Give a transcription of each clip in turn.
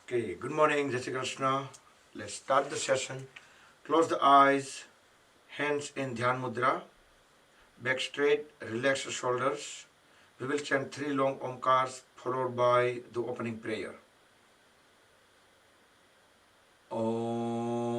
Okay, good morning, Jai Shri Krishna. Let's start the session. Close the eyes, hands in Dhyan Mudra, back straight, relax the shoulders. We will chant three long Omkars followed by the opening prayer. Om.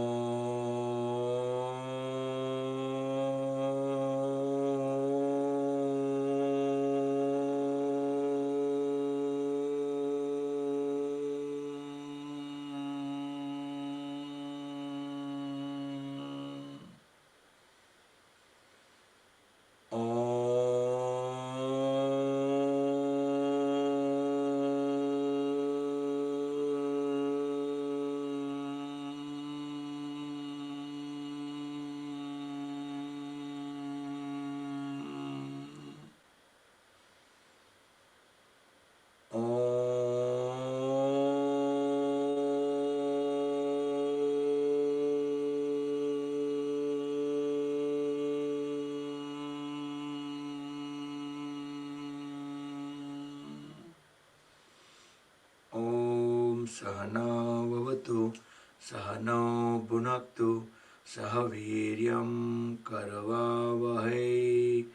Om Sahana Vavatu Sahano Bhunaktu Sahaviryam Karavavahai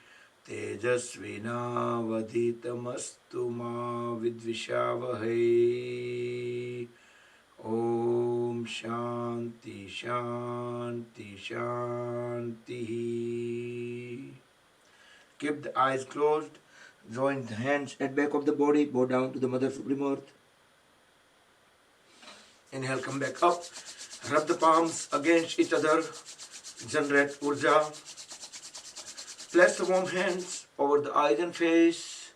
Tejasvinavadhitamastu ma vidvishavahai. Om Shanti Shanti Shanti. Keep the eyes closed. Join the hands at back of the body. Bow down to the Mother Supreme Earth. Inhale, come back up. Rub the palms against each other. Generate Urja. Place the warm hands over the eyes and face.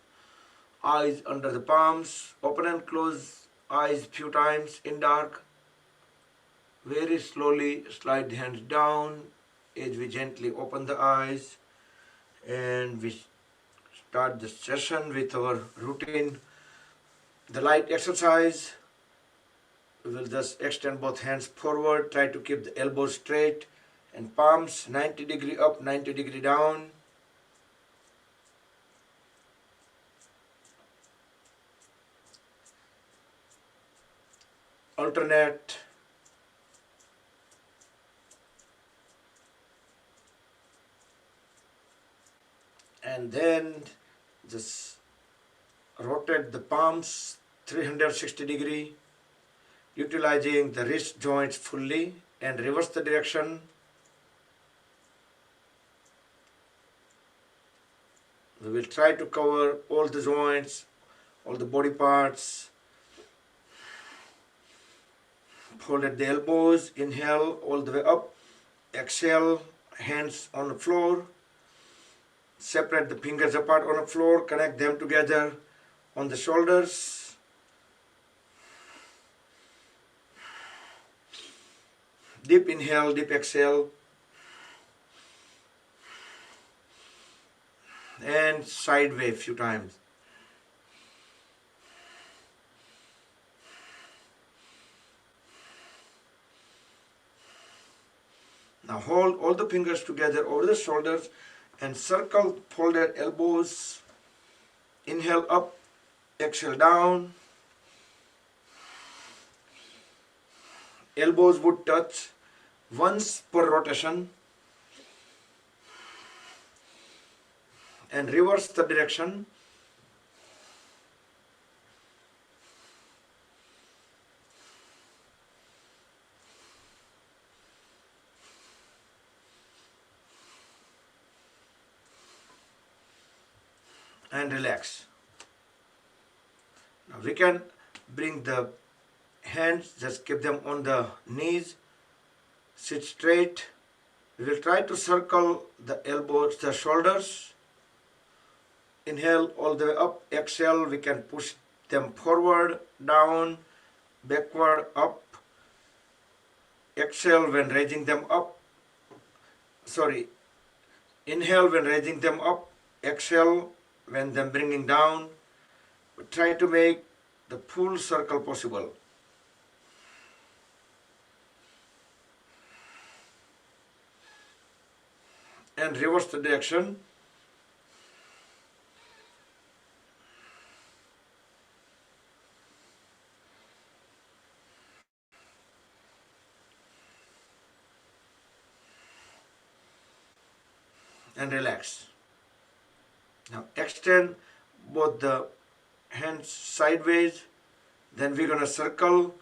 Eyes under the palms. Open and close eyes few times in dark. Very slowly slide the hands down as we gently open the eyes. And we start the session with our routine. The light exercise. We will just extend both hands forward. Try to keep the elbows straight and palms 90° up, 90° down. Alternate. And then just rotate the palms 360°, utilizing the wrist joints fully, and reverse the direction. We will try to cover all the joints, all the body parts. Fold at the elbows, inhale all the way up, exhale, hands on the floor. Separate the fingers apart on the floor, connect them together on the shoulders. Deep inhale, deep exhale. And sideways few times. Now hold all the fingers together over the shoulders and circle folded elbows. Inhale up, exhale down. Elbows would touch once per rotation. And reverse the direction. And relax. Now we can bring the hands, just keep them on the knees, sit straight. We will try to circle the elbows, the shoulders. Inhale all the way up, exhale, we can push them forward, down, backward, up. Exhale when raising them up. Inhale when raising them up, exhale when them bringing down. Try to make the full circle possible. And reverse the direction. and relax. Now extend both the hands sideways. Then we're going to circle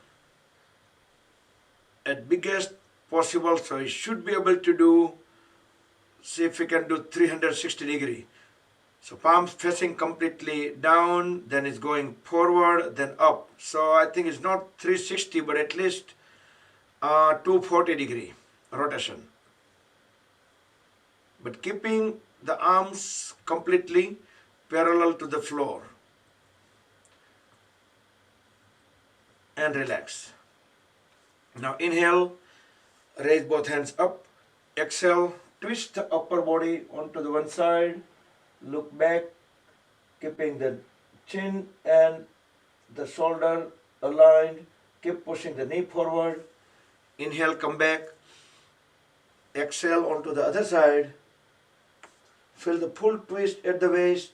at biggest possible. So you should be able to do, see if we can do 360 degree. So palms facing completely down, then it's going forward, then up. So I think it's not 360, but at least 240 degree rotation. But keeping the arms completely parallel to the floor. And relax. Now inhale, raise both hands up. Exhale, twist the upper body onto the one side. Look back, keeping the chin and the shoulder aligned. Keep pushing the knee forward. Inhale, come back. Exhale onto the other side. Feel the full twist at the waist.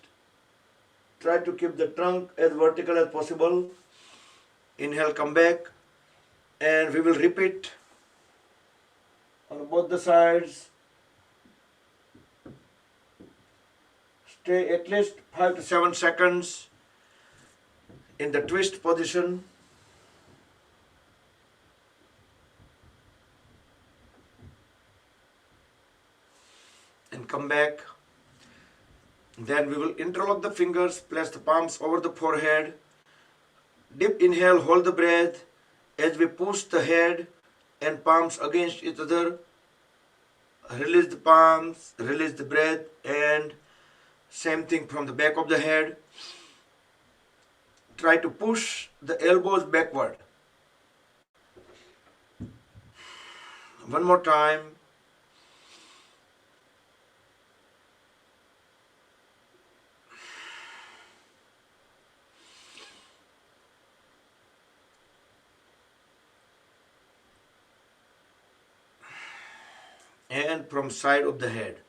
Try to keep the trunk as vertical as possible. Inhale, come back. And we will repeat on both the sides. Stay at least 5 to 7 seconds in the twist position. And come back. Then we will interlock the fingers, place the palms over the forehead. Deep inhale, hold the breath as we push the head and palms against each other. Release the palms, release the breath, and same thing from the back of the head. Try to push the elbows backward. One more time. And from side of the head.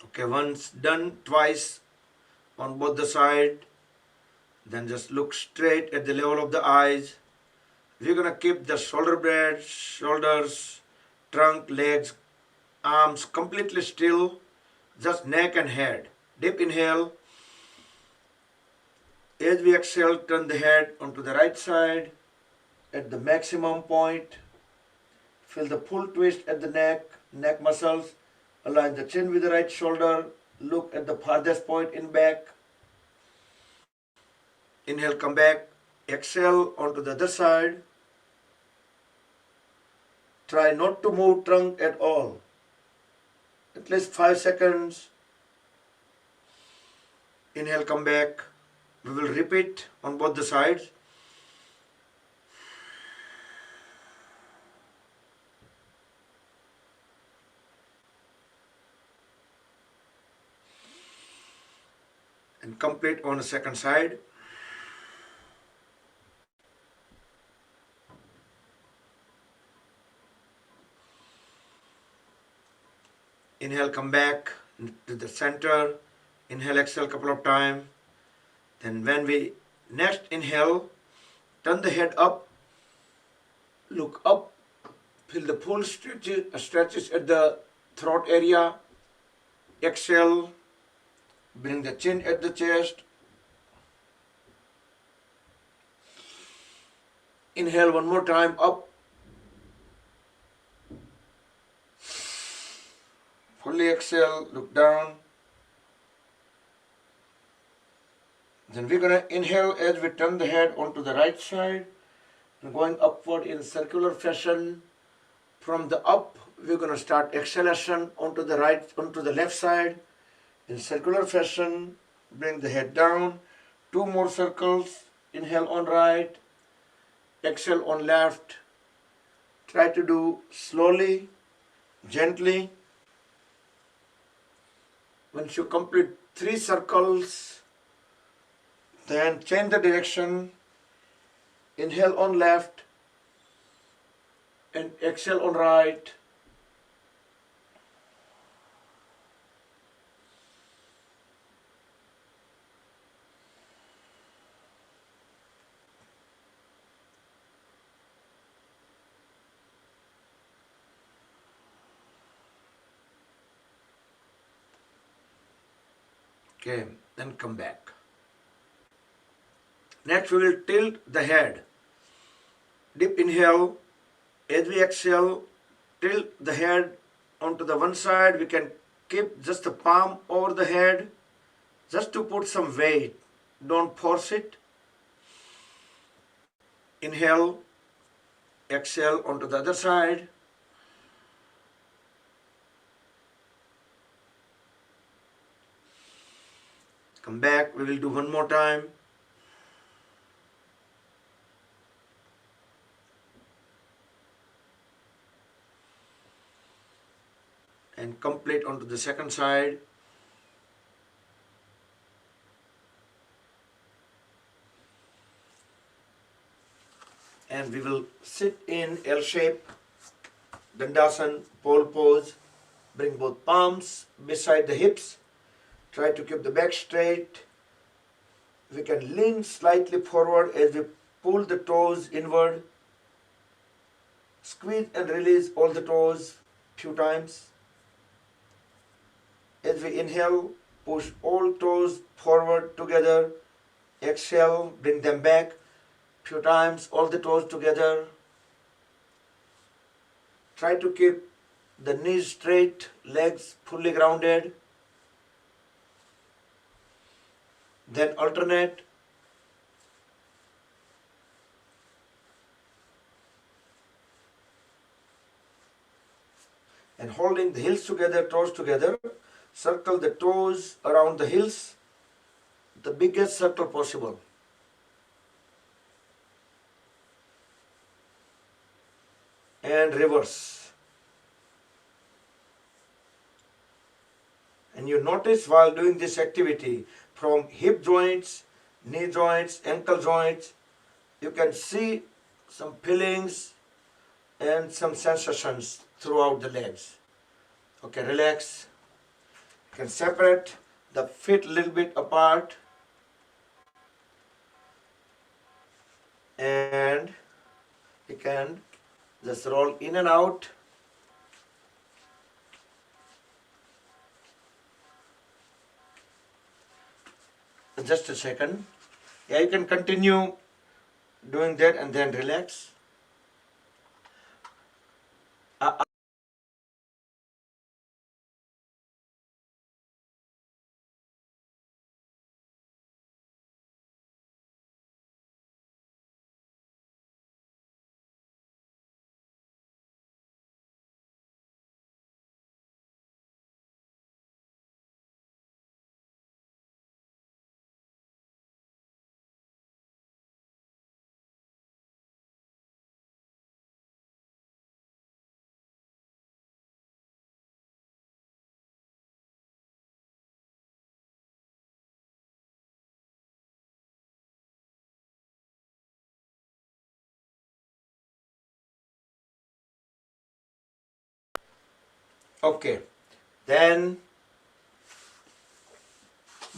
Okay, once done, twice on both the side. Then just look straight at the level of the eyes. We're gonna keep the shoulder blades, shoulders, trunk, legs, arms completely still. Just neck and head. Deep inhale. As we exhale, turn the head onto the right side at the maximum point. Feel the full twist at the neck muscles. Align the chin with the right shoulder. Look at the farthest point in back. Inhale, come back. Exhale onto the other side. Try not to move trunk at all. At least 5 seconds. Inhale, come back. We will repeat on both the sides. And complete on the second side. Inhale, come back to the center. Inhale, exhale a couple of times. Then when we next inhale, turn the head up. Look up. Feel the full stretches at the throat area. Exhale. Bring the chin at the chest. Inhale one more time up. Fully exhale, look down. Then we're going to inhale as we turn the head onto the right side and going upward in circular fashion. From the up, we're going to start exhalation onto the left side in circular fashion. Bring the head down. 2 more circles. Inhale on right, exhale on left. Try to do slowly gently. Once you complete 3 circles, then change the direction. Inhale on left and exhale on right. Okay, then come back. Next, we will tilt the head. Deep inhale. As we exhale, tilt the head onto the one side. We can keep just the palm over the head, just to put some weight. Don't force it. Inhale, exhale onto the other side. Come back. We will do one more time. And complete onto the second side. And we will sit in L shape, Dandasana, pole pose. Bring both palms beside the hips. Try to keep the back straight. We can lean slightly forward as we pull the toes inward. Squeeze and release all the toes few times. As we inhale, push all toes forward together. Exhale, bring them back few times, all the toes together. Try to keep the knees straight, legs fully grounded. Then alternate. And holding the heels together, toes together, circle the toes around the heels, the biggest circle possible. And reverse. And you notice while doing this activity, from hip joints, knee joints, ankle joints, you can see some feelings and some sensations throughout the legs. Okay, relax. You can separate the feet a little bit apart. And you can just roll in and out. Just a second. Yeah, you can continue doing that and then relax. Okay, then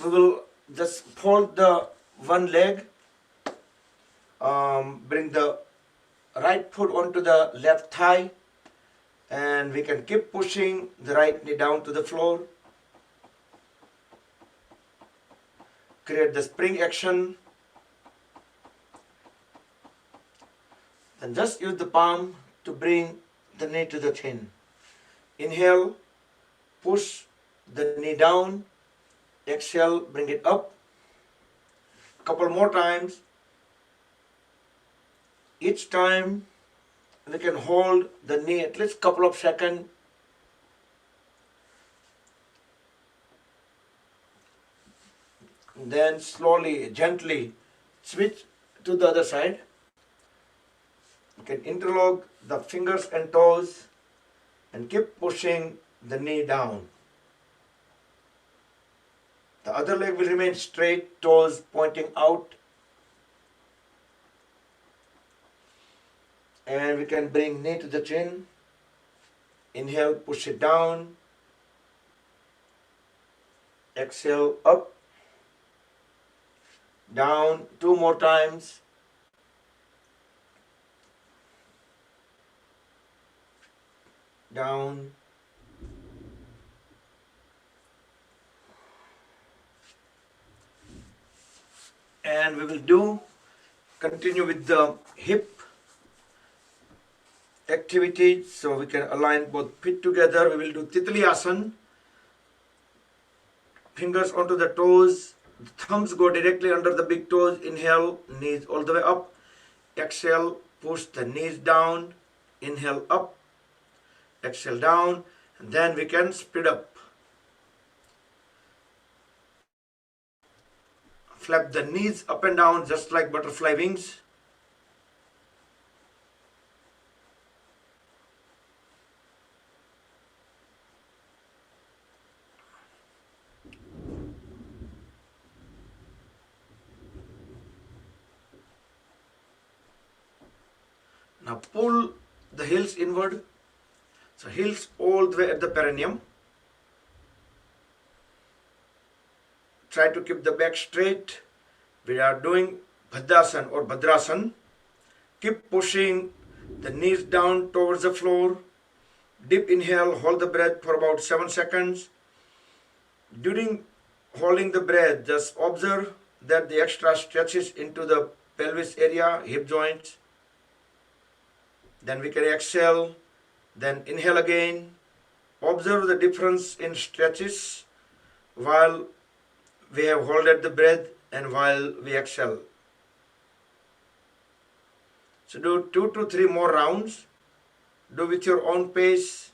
we will just fold the one leg, bring the right foot onto the left thigh, and we can keep pushing the right knee down to the floor. Create the spring action. And just use the palm to bring the knee to the chin. Inhale, push the knee down. Exhale, bring it up. Couple more times. Each time we can hold the knee at least couple of seconds. Then slowly, gently switch to the other side. You can interlock the fingers and toes and keep pushing the knee down. The other leg will remain straight, toes pointing out. And we can bring knee to the chin. Inhale, push it down. Exhale, up. Down. 2 more times. Down. And we will continue with the hip activity, so we can align both feet together. We will do Titli Asana. Fingers onto the toes, the thumbs go directly under the big toes. Inhale, knees all the way up. Exhale, push the knees down. Inhale, up. Exhale, down. And then we can speed up. Flap the knees up and down just like butterfly wings. Now pull the heels inward. So heels all the way at the perineum. Try to keep the back straight. We are doing Bhadrasana or Bhadrasana. Keep pushing the knees down towards the floor. Deep inhale, hold the breath for about 7 seconds. During holding the breath, just observe that the extra stretches into the pelvis area, hip joints. Then we can exhale, then inhale again. Observe the difference in stretches while we have held the breath and while we exhale. So do 2 to 3 more rounds. Do with your own pace.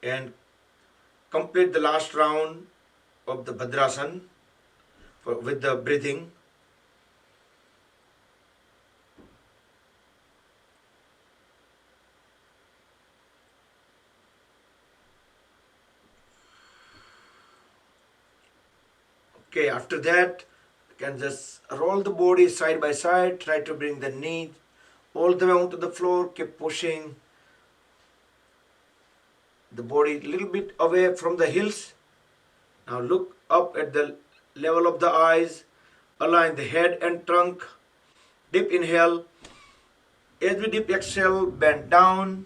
And complete the last round of the Bhadrasana with the breathing. Okay, after that, you can just roll the body side by side. Try to bring the knee all the way onto the floor. Keep pushing the body a little bit away from the heels. Now look up at the level of the eyes. Align the head and trunk. Deep inhale. As we deep exhale, bend down.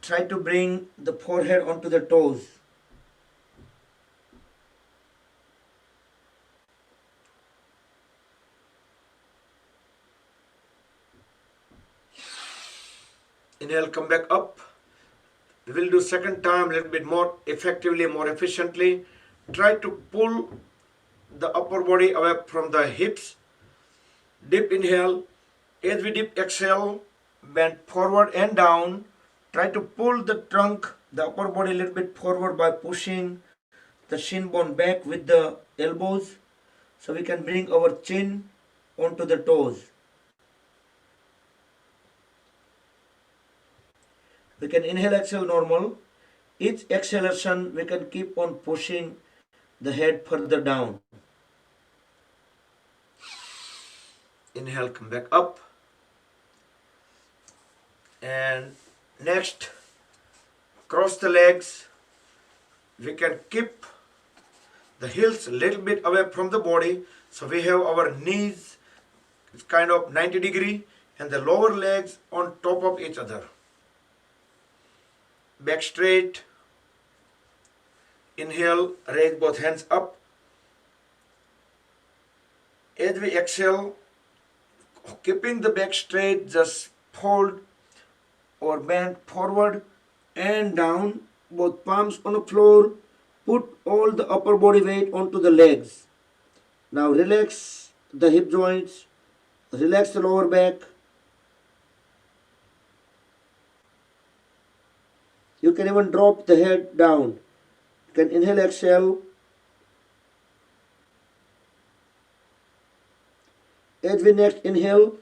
Try to bring the forehead onto the toes. Inhale, come back up. We will do second time a little bit more effectively, more efficiently. Try to pull the upper body away from the hips. Deep inhale. As we deep exhale, bend forward and down. Try to pull the trunk, the upper body a little bit forward by pushing the shin bone back with the elbows. So we can bring our chin onto the toes. We can inhale, exhale normal. Each exhalation, we can keep on pushing the head further down. Inhale, come back up. And next, cross the legs. We can keep the heels a little bit away from the body. So we have our knees, it's kind of 90 degree, and the lower legs on top of each other. Back straight. Inhale, raise both hands up. As we exhale, keeping the back straight, just fold or bend forward and down. Both palms on the floor. Put all the upper body weight onto the legs. Now relax the hip joints, relax the lower back. You can even drop the head down. You can inhale, exhale. As we next inhale,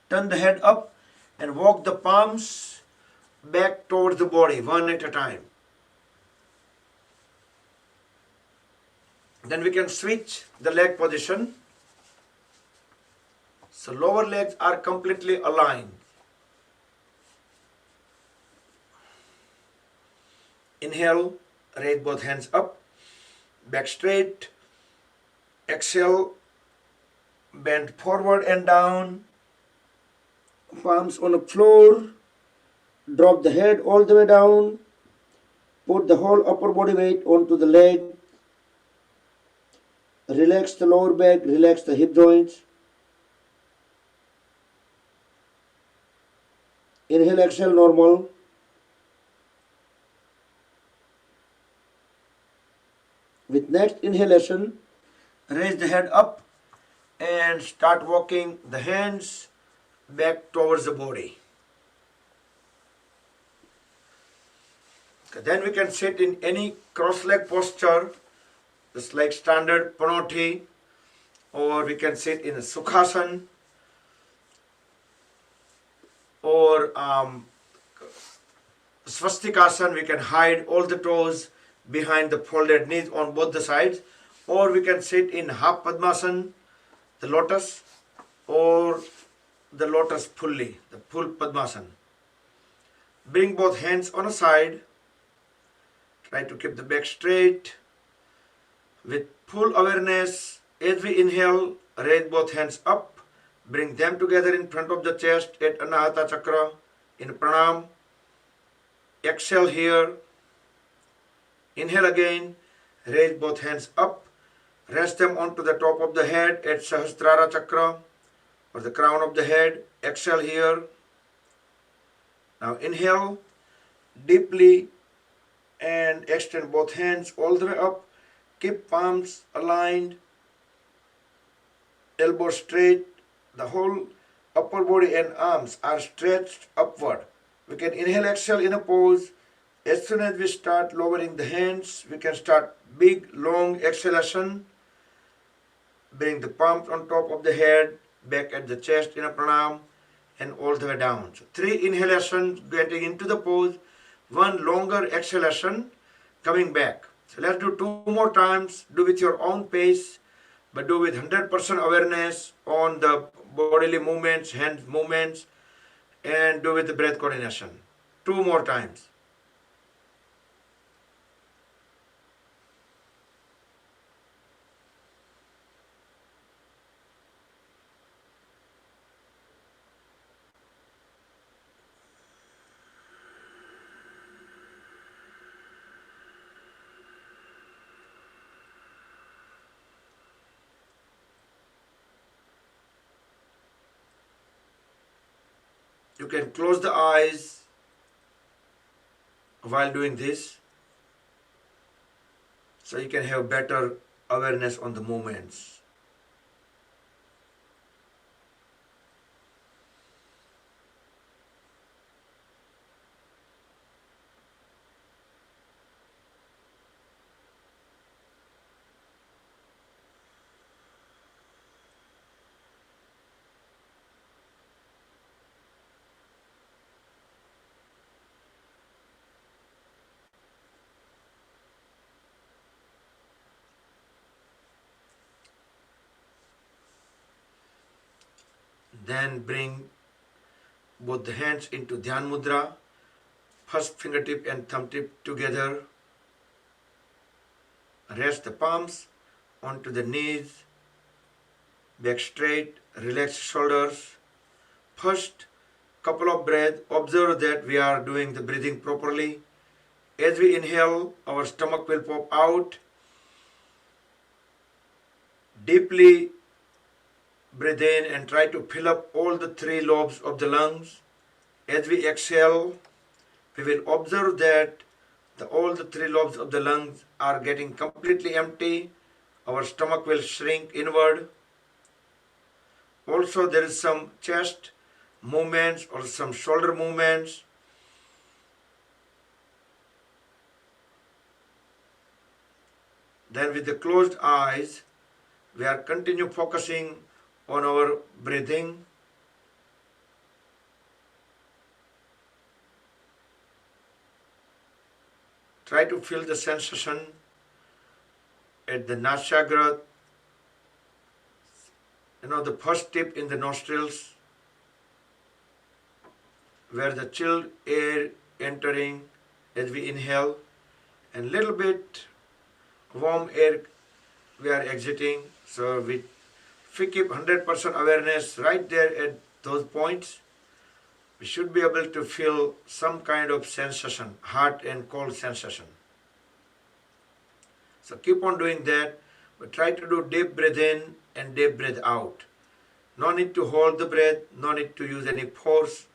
turn the head up and walk the palms back towards the body, one at a time. Then we can switch the leg position. So lower legs are completely aligned. Inhale, raise both hands up, back straight. Exhale, bend forward and down, palms on the floor. Drop the head all the way down. Put the whole upper body weight onto the leg. Relax the lower back, relax the hip joints. Inhale, exhale, normal. With next inhalation, raise the head up and start walking the hands back towards the body. Okay, then we can sit in any cross-leg posture, just like standard Panoti, or we can sit in a Sukhasana, or Swastikasana. We can hide all the toes behind the folded knees on both the sides, or we can sit in half Padmasana, the lotus, or the lotus fully, the full Padmasana. Bring both hands on a side. Try to keep the back straight. With full awareness, as we inhale, raise both hands up. Bring them together in front of the chest at Anahata Chakra in Pranam. Exhale here. Inhale again. Raise both hands up. Rest them onto the top of the head at Sahasrara Chakra or the crown of the head. Exhale here. Now inhale deeply and extend both hands all the way up. Keep palms aligned, elbows straight. The whole upper body and arms are stretched upward. We can inhale, exhale in a pose. As soon as we start lowering the hands, we can start big, long exhalation. Bring the palms on top of the head, back at the chest in a pranam, and all the way down. So 3 inhalations getting into the pose, 1 longer exhalation coming back. So let's do 2 more times. Do with your own pace, but do with 100% awareness on the bodily movements, hand movements, and do with the breath coordination. 2 more times. You can close the eyes while doing this, so you can have better awareness on the movements. Then bring both the hands into Dhyan Mudra, first fingertip and thumb tip together. Rest the palms onto the knees, back straight, relax shoulders. First couple of breaths, observe that we are doing the breathing properly. As we inhale, our stomach will pop out. Deeply breathe in and try to fill up all the 3 lobes of the lungs. As we exhale, we will observe that all the 3 lobes of the lungs are getting completely empty. Our stomach will shrink inward. Also there is some chest movements or some shoulder movements. Then with the closed eyes, we are continue focusing on our breathing. Try to feel the sensation at the Nashagra, the first tip in the nostrils, where the chilled air entering as we inhale, and little bit warm air we are exiting. So if we keep 100% awareness right there at those points, we should be able to feel some kind of sensation, hot and cold sensation. So keep on doing that, but try to do deep breath in and deep breath out. No need to hold the breath, no need to use any force.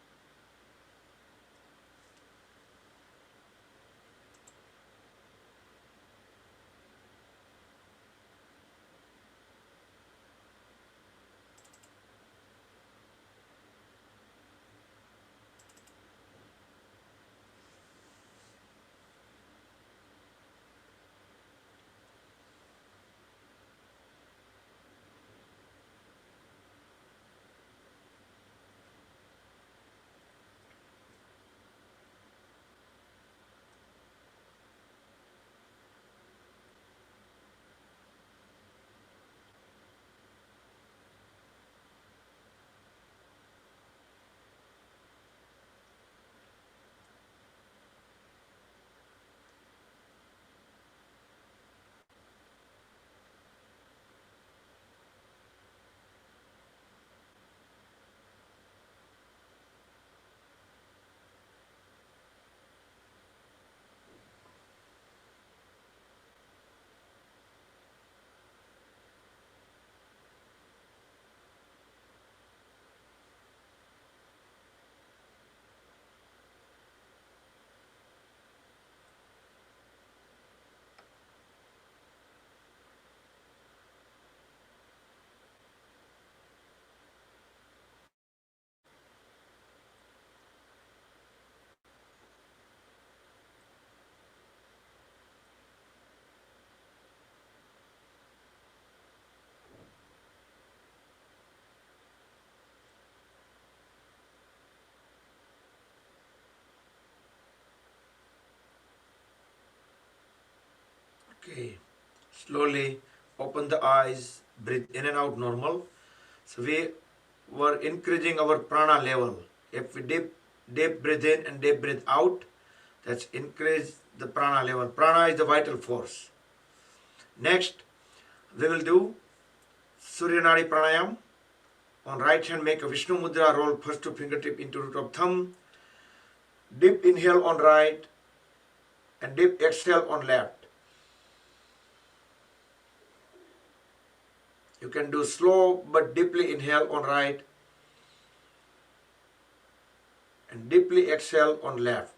Okay, slowly open the eyes, breathe in and out normal. So we were increasing our prana level. If we deep breathe in and deep breathe out, that's increase the prana level. Prana is the vital force. Next, we will do Surya Nadi Pranayam. On right hand, make a Vishnu Mudra, roll first two fingertip into root of thumb. Deep inhale on right and deep exhale on left. You can do slow but deeply inhale on right and deeply exhale on left.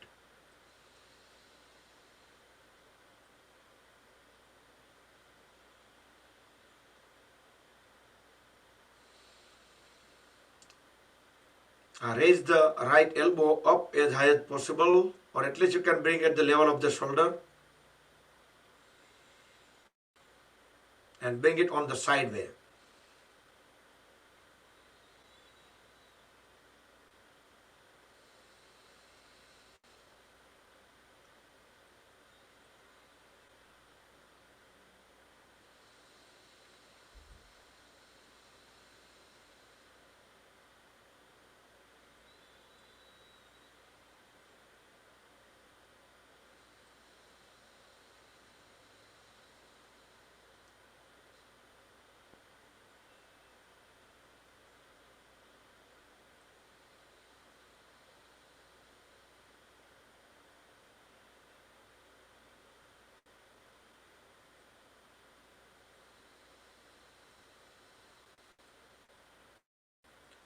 Raise the right elbow up as high as possible, or at least you can bring it at the level of the shoulder, and bring it on the side way.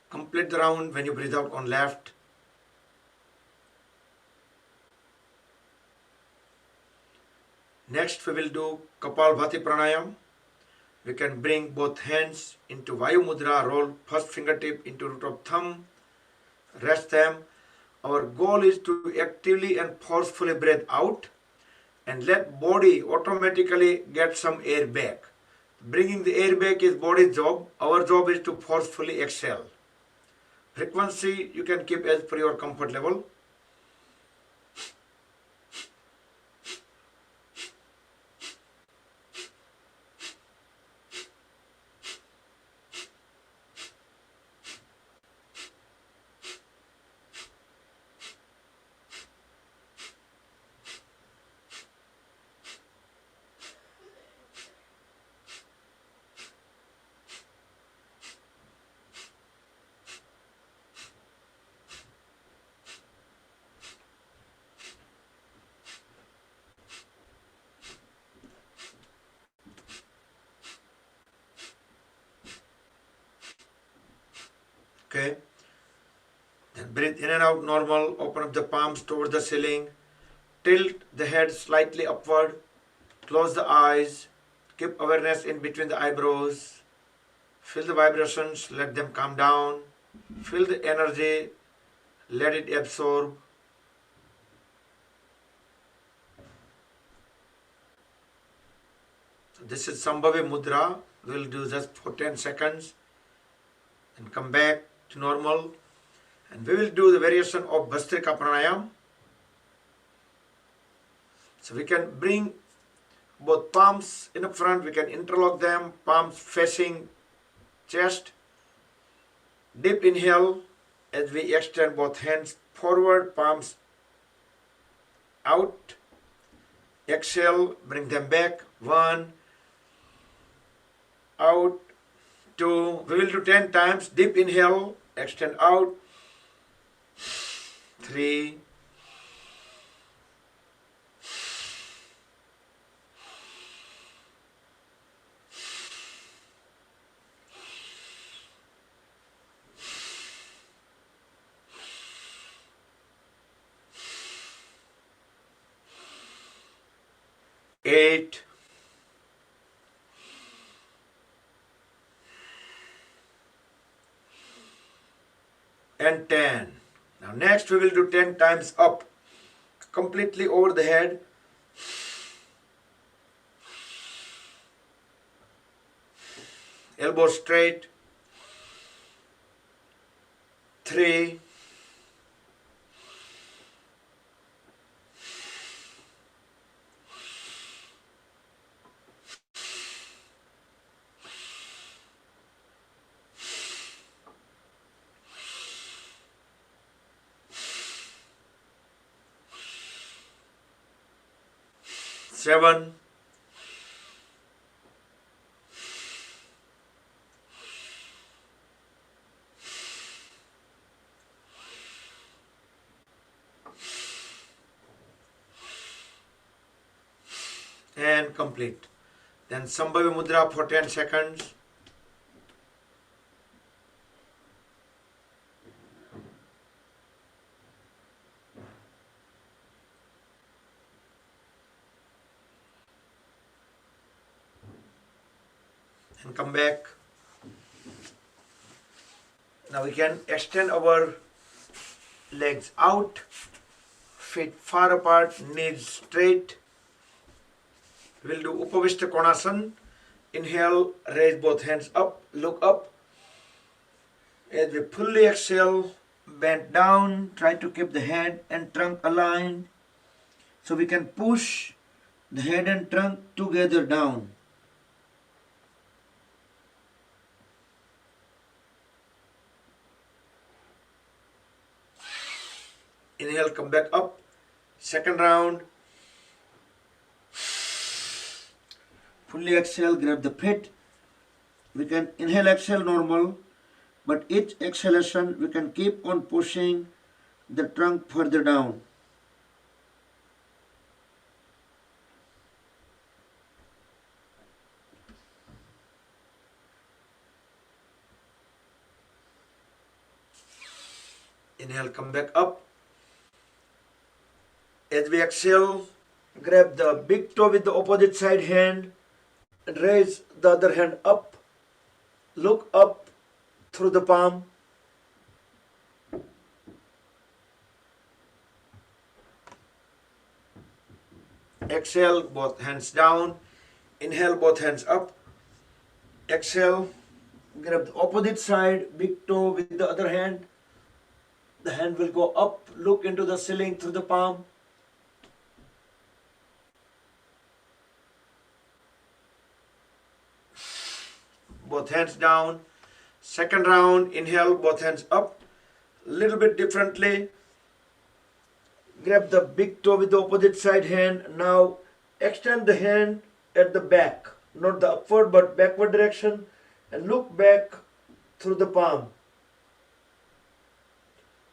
Complete the round when you breathe out on left. Next we will do Kapalbhati Pranayam. We can bring both hands into Vayu Mudra, roll first fingertip into root of thumb, rest them. Our goal is to actively and forcefully breathe out and let body automatically get some air back. Bringing the air back is body's job. Our job is to forcefully exhale. Frequency you can keep as per your comfort level. Okay. Then breathe in and out normal. Open up the palms towards the ceiling. Tilt the head slightly upward. Close the eyes. Keep awareness in between the eyebrows. Feel the vibrations. Let them calm down. Feel the energy. Let it absorb. So this is Sambhavi Mudra. We'll do just for 10 seconds. And come back to normal. And we will do the variation of Bhastrika Pranayam. So we can bring both palms in front, we can interlock them, palms facing chest. Deep inhale as we extend both hands forward, palms out. Exhale, bring them back. 1, out, 2. We will do 10 times. Deep inhale, extend out. 3, 8, 10. Now next we will do 10 times up, completely over the head. Elbow straight. 3, 7, 10, complete. Then Sambhavi Mudra for 10 seconds. And come back. Now we can extend our legs out, feet far apart, knees straight. We'll do Upavishta Konasana. Inhale, raise both hands up, look up. As we fully exhale, bend down, try to keep the head and trunk aligned. So we can push the head and trunk together down. Inhale, come back up. Second round. Fully exhale, grab the feet. We can inhale, exhale normal, but each exhalation we can keep on pushing the trunk further down. Inhale, come back up. As we exhale, grab the big toe with the opposite side hand. and raise the other hand up. Look up through the palm. Exhale, both hands down. Inhale, both hands up. Exhale, grab the opposite side, big toe with the other hand. The hand will go up, look into the ceiling through the palm. Both hands down. Second round, inhale, both hands up. Little bit differently. Grab the big toe with the opposite side hand. Now extend the hand at the back, not the upward but backward direction, and look back through the palm.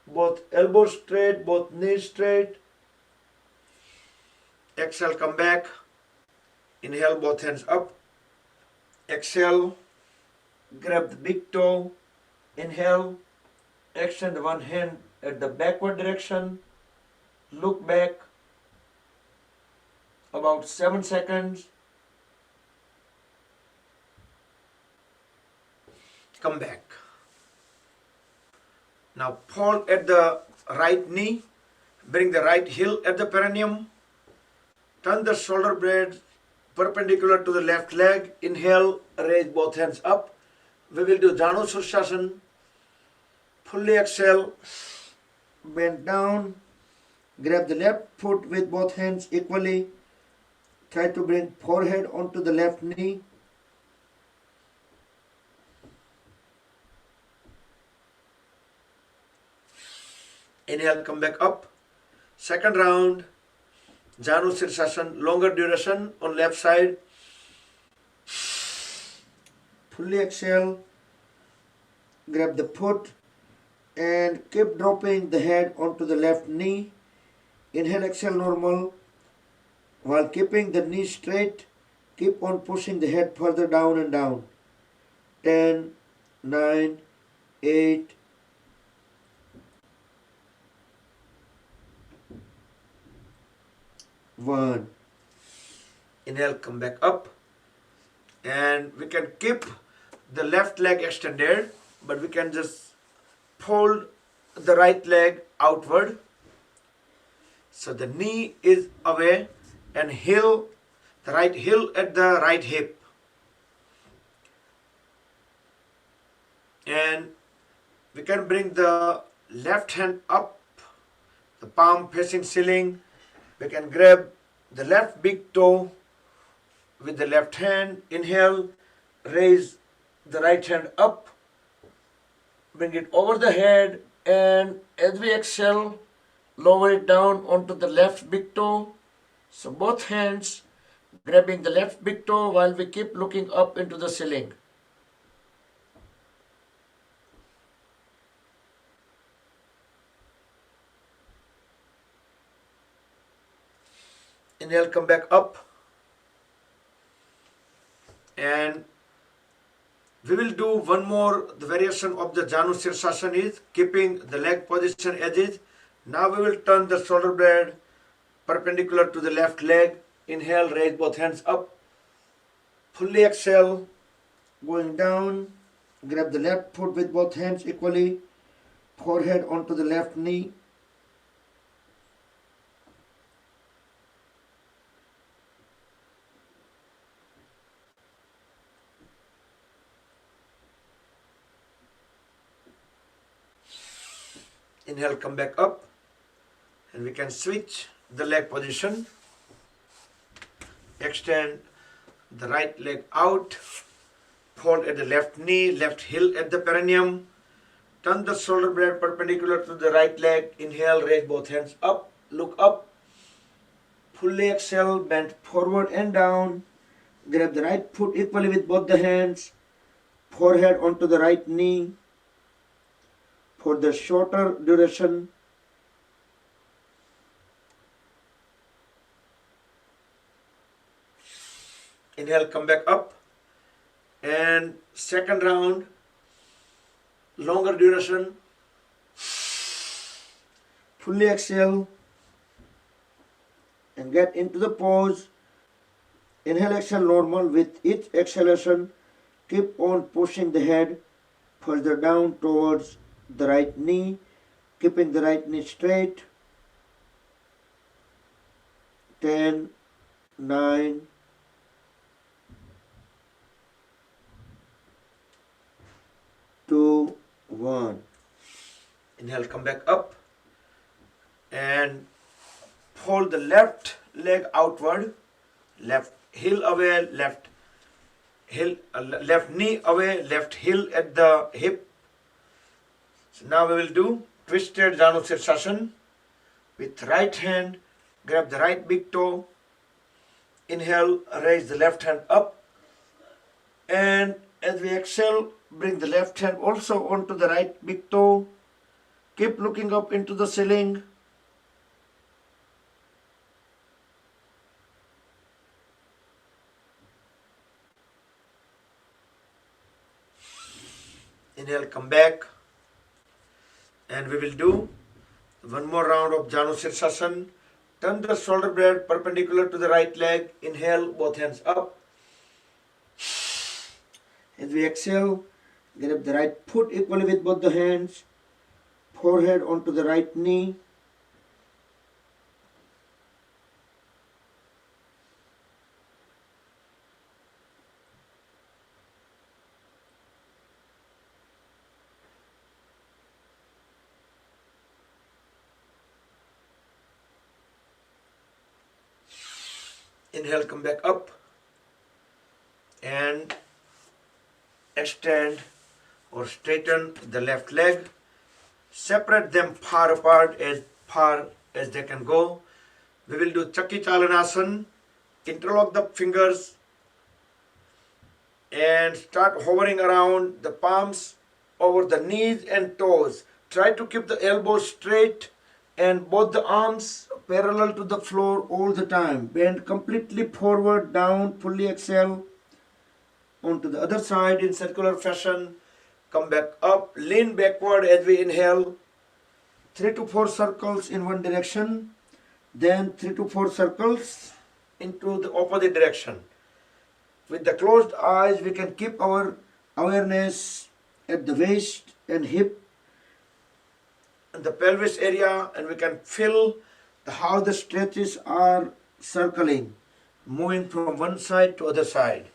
Both elbows straight, both knees straight. Exhale, come back. Inhale, both hands up. Exhale, grab the big toe. Inhale, extend one hand at the backward direction. Look back about 7 seconds. Come back. Now fall at the right knee. Bring the right heel at the perineum. Turn the shoulder blades perpendicular to the left leg. Inhale, raise both hands up. We will do Janu Sirsasana. Fully exhale, bend down. Grab the left foot with both hands equally. Try to bring forehead onto the left knee. Inhale, come back up. Second round, Janu Sirsasana, longer duration on left side. Fully exhale, grab the foot and keep dropping the head onto the left knee. Inhale, exhale normal. While keeping the knee straight, keep on pushing the head further down and down. 10, 9, 8, 1. Inhale, come back up. And we can keep the left leg extended, but we can just fold the right leg outward. So the knee is away and heel, the right heel at the right hip. And we can bring the left hand up, the palm facing ceiling. We can grab the left big toe with the left hand. Inhale, raise the right hand up, bring it over the head, and as we exhale, lower it down onto the left big toe. So both hands grabbing the left big toe while we keep looking up into the ceiling. Inhale, come back up. And we will do one more. The variation of the Janu Sirsasana is keeping the leg position as is. Now we will turn the shoulder blade perpendicular to the left leg. Inhale, raise both hands up. Fully exhale, going down. Grab the left foot with both hands equally. Forehead onto the left knee. Inhale, come back up, and we can switch the leg position. Extend the right leg out, fold at the left knee, left heel at the perineum. Turn the shoulder blade perpendicular to the right leg. Inhale, raise both hands up, look up. Fully exhale, bend forward and down. Grab the right foot equally with both the hands. Forehead onto the right knee. For the shorter duration, inhale, come back up. And second round, longer duration. Fully exhale and get into the pose. Inhale, exhale normal. With each exhalation, keep on pushing the head further down towards the right knee, keeping the right knee straight. 10, 9, 2, 1. Inhale, come back up and fold the left leg outward, left heel away, left knee away, left heel at the hip. So now we will do twisted Janu Sirsasana. With right hand, grab the right big toe. Inhale, raise the left hand up. And as we exhale, bring the left hand also onto the right big toe. Keep looking up into the ceiling. Inhale, come back. And we will do one more round of Janu Sirsasana. Turn the shoulder blade perpendicular to the right leg. Inhale, both hands up. As we exhale, grab the right foot equally with both the hands. Forehead onto the right knee. Inhale, come back up and extend or straighten the left leg. Separate them far apart as they can go. We will do Chakki Chalanasana. Interlock the fingers and start hovering around the palms over the knees and toes. Try to keep the elbows straight and both the arms parallel to the floor all the time. Bend completely forward, down, fully exhale. Onto the other side in circular fashion. Come back up, lean backward as we inhale. 3 to 4 circles in one direction. Then 3 to 4 circles into the opposite direction. With the closed eyes, we can keep our awareness at the waist and hip and the pelvis area, and we can feel how the stretches are circling, moving from one side to other side.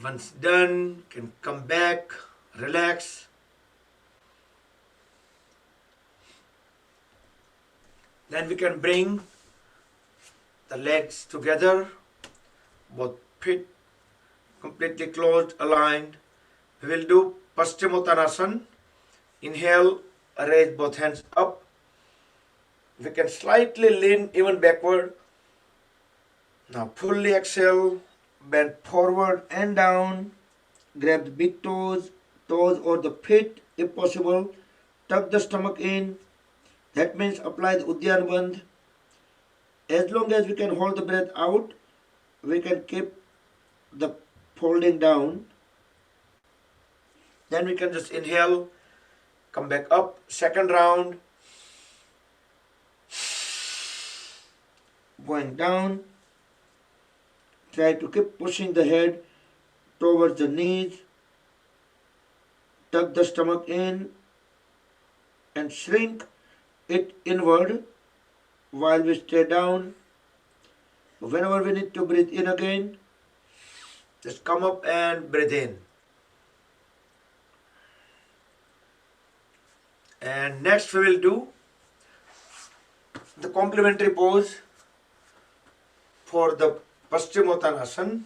Once done, can come back, relax. Then we can bring the legs together, both feet completely closed, aligned. We will do Paschimottanasana. Inhale, raise both hands up. We can slightly lean even backward. Now fully exhale, bend forward and down. Grab the big toes or the feet if possible. Tuck the stomach in. That means apply the Uddiyana Bandh. As long as we can hold the breath out, we can keep the folding down. Then we can just inhale, come back up, second round. Going down. Try to keep pushing the head towards the knees. Tuck the stomach in and shrink it inward while we stay down. Whenever we need to breathe in again, just come up and breathe in. And next we will do the complementary pose for the Paschimottanasana,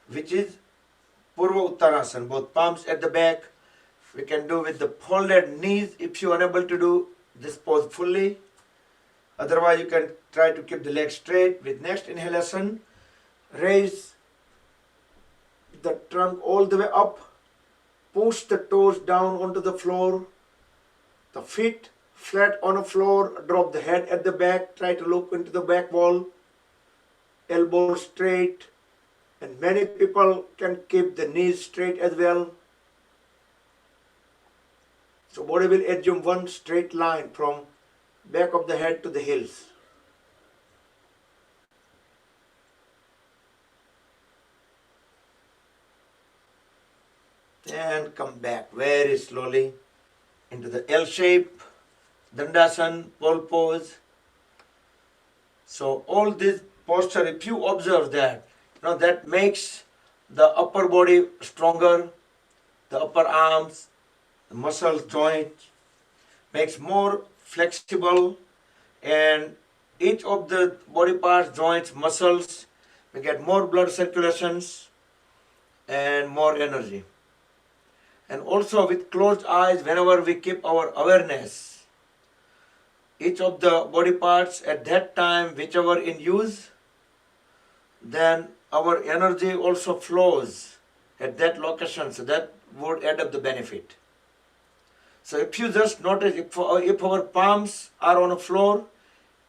which is Purva Uttanasana. Both palms at the back. We can do with the folded knees if you are unable to do this pose fully. Otherwise, you can try to keep the legs straight. With next inhalation, raise the trunk all the way up. Push the toes down onto the floor. The feet flat on the floor. Drop the head at the back. Try to look into the back wall. elbows straight, and many people can keep the knees straight as well. So body will assume one straight line from back of the head to the heels. And come back very slowly into the L shape, Dandasana, pole pose. So all this posture, if you observe that, that makes the upper body stronger, the upper arms, the muscles, joints, makes more flexible, and each of the body parts, joints, muscles, we get more blood circulations and more energy. And also with closed eyes, whenever we keep our awareness, each of the body parts at that time, whichever in use, then our energy also flows at that location, so that would add up the benefit. So if you just notice, if our palms are on the floor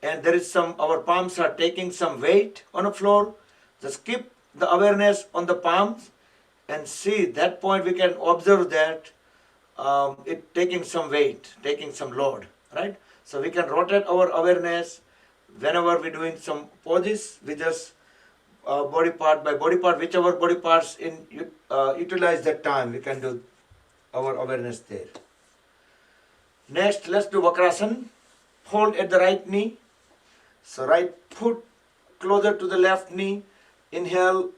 and there is our palms are taking some weight on the floor, just keep the awareness on the palms and see that point. We can observe that it taking some weight, taking some load, right? So we can rotate our awareness whenever we're doing some poses. We just body part by body part, whichever body parts utilize that time, we can do our awareness there. Next, let's do Vakrasana. Hold at the right knee. So right foot closer to the left knee. Inhale,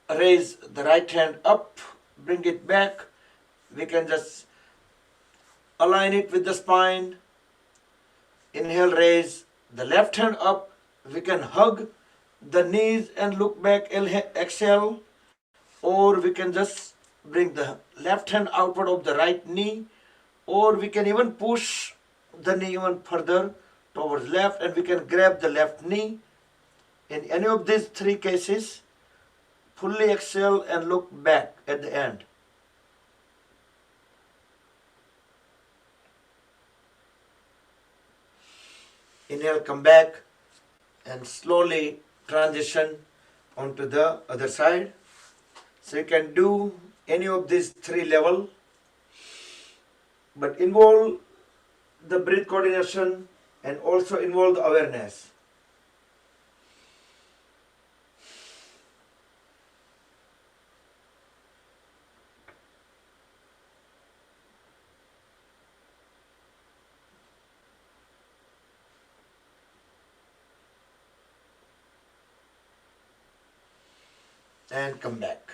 raise the right hand up, bring it back. We can just align it with the spine. Inhale, raise the left hand up. We can hug the knees and look back, exhale. Or we can just bring the left hand outward of the right knee. Or we can even push the knee even further towards left, and we can grab the left knee. In any of these three cases, fully exhale and look back at the end. Inhale, come back and slowly transition onto the other side. So you can do any of these three levels, but involve the breath coordination and also involve the awareness. And come back.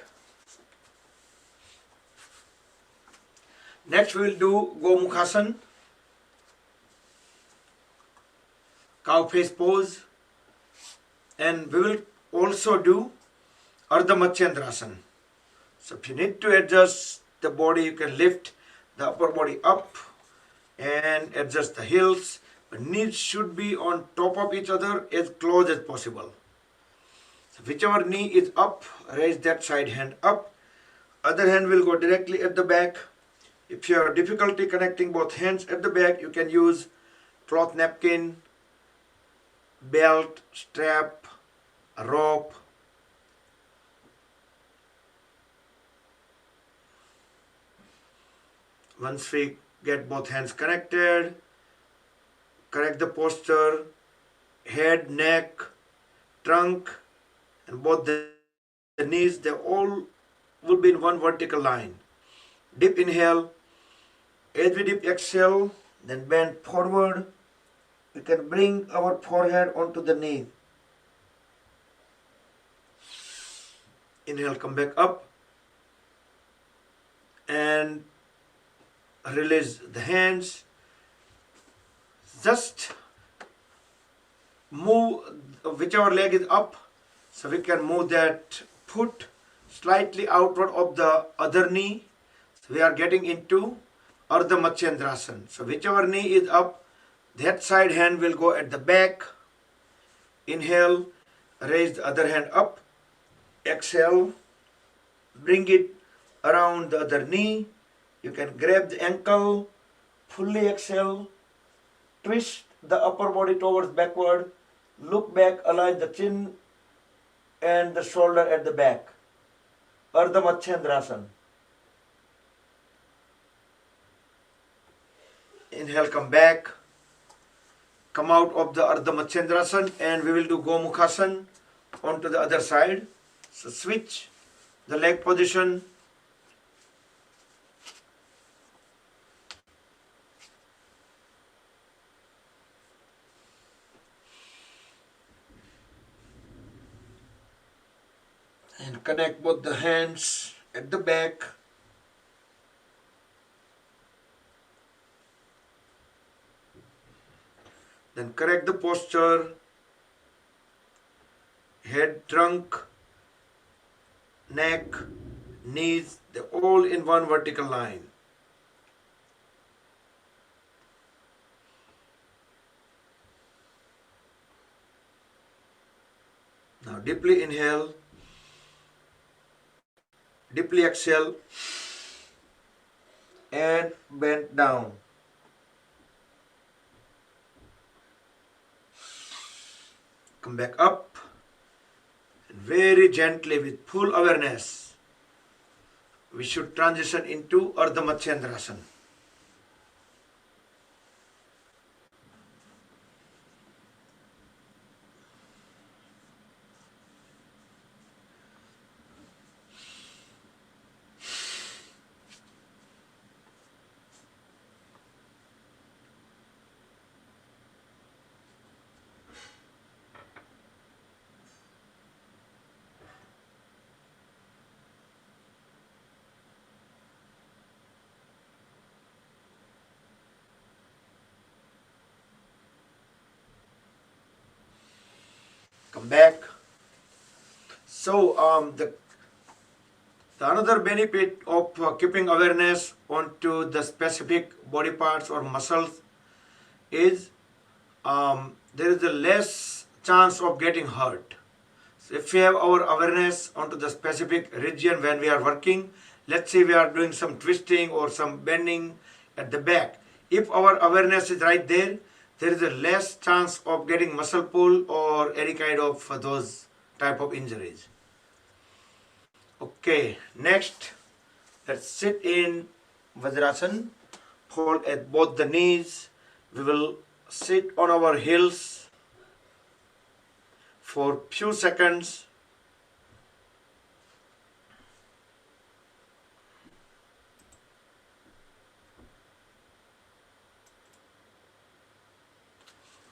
Next we will do Gomukhasana, cow face pose, and we will also do Ardha Matsyendrasana. So if you need to adjust the body, you can lift the upper body up and adjust the heels. But knees should be on top of each other as close as possible. So whichever knee is up, raise that side hand up. Other hand will go directly at the back. If you have difficulty connecting both hands at the back, you can use cloth napkin, belt, strap, a rope. Once we get both hands connected, correct the posture, head, neck, trunk, and both the knees, they all will be in one vertical line. Deep inhale. As we deep exhale, then bend forward. We can bring our forehead onto the knee. Inhale, come back up. And release the hands. Just move whichever leg is up. So we can move that foot slightly outward of the other knee. So we are getting into Ardha Matsyendrasana. So whichever knee is up, that side hand will go at the back. Inhale, raise the other hand up. Exhale, bring it around the other knee. You can grab the ankle, fully exhale, twist the upper body towards backward, look back, align the chin and the shoulder at the back. Ardha Matsyendrasana. Inhale, come back. Come out of the Ardha Matsyendrasana and we will do Gomukhasana onto the other side. So switch the leg position. And connect both the hands at the back. Then correct the posture. Head, trunk, neck, knees, they're all in one vertical line. Now deeply inhale, deeply exhale, and bend down. Come back up, and very gently with full awareness, we should transition into Ardha Matsyendrasana. Come back. So the another benefit of keeping awareness onto the specific body parts or muscles is there is a less chance of getting hurt. So if we have our awareness onto the specific region when we are working, let's say we are doing some twisting or some bending at the back. If our awareness is right there, there is a less chance of getting muscle pull or any kind of those type of injuries. Okay, next, let's sit in Vajrasana. Hold at both the knees. We will sit on our heels for few seconds.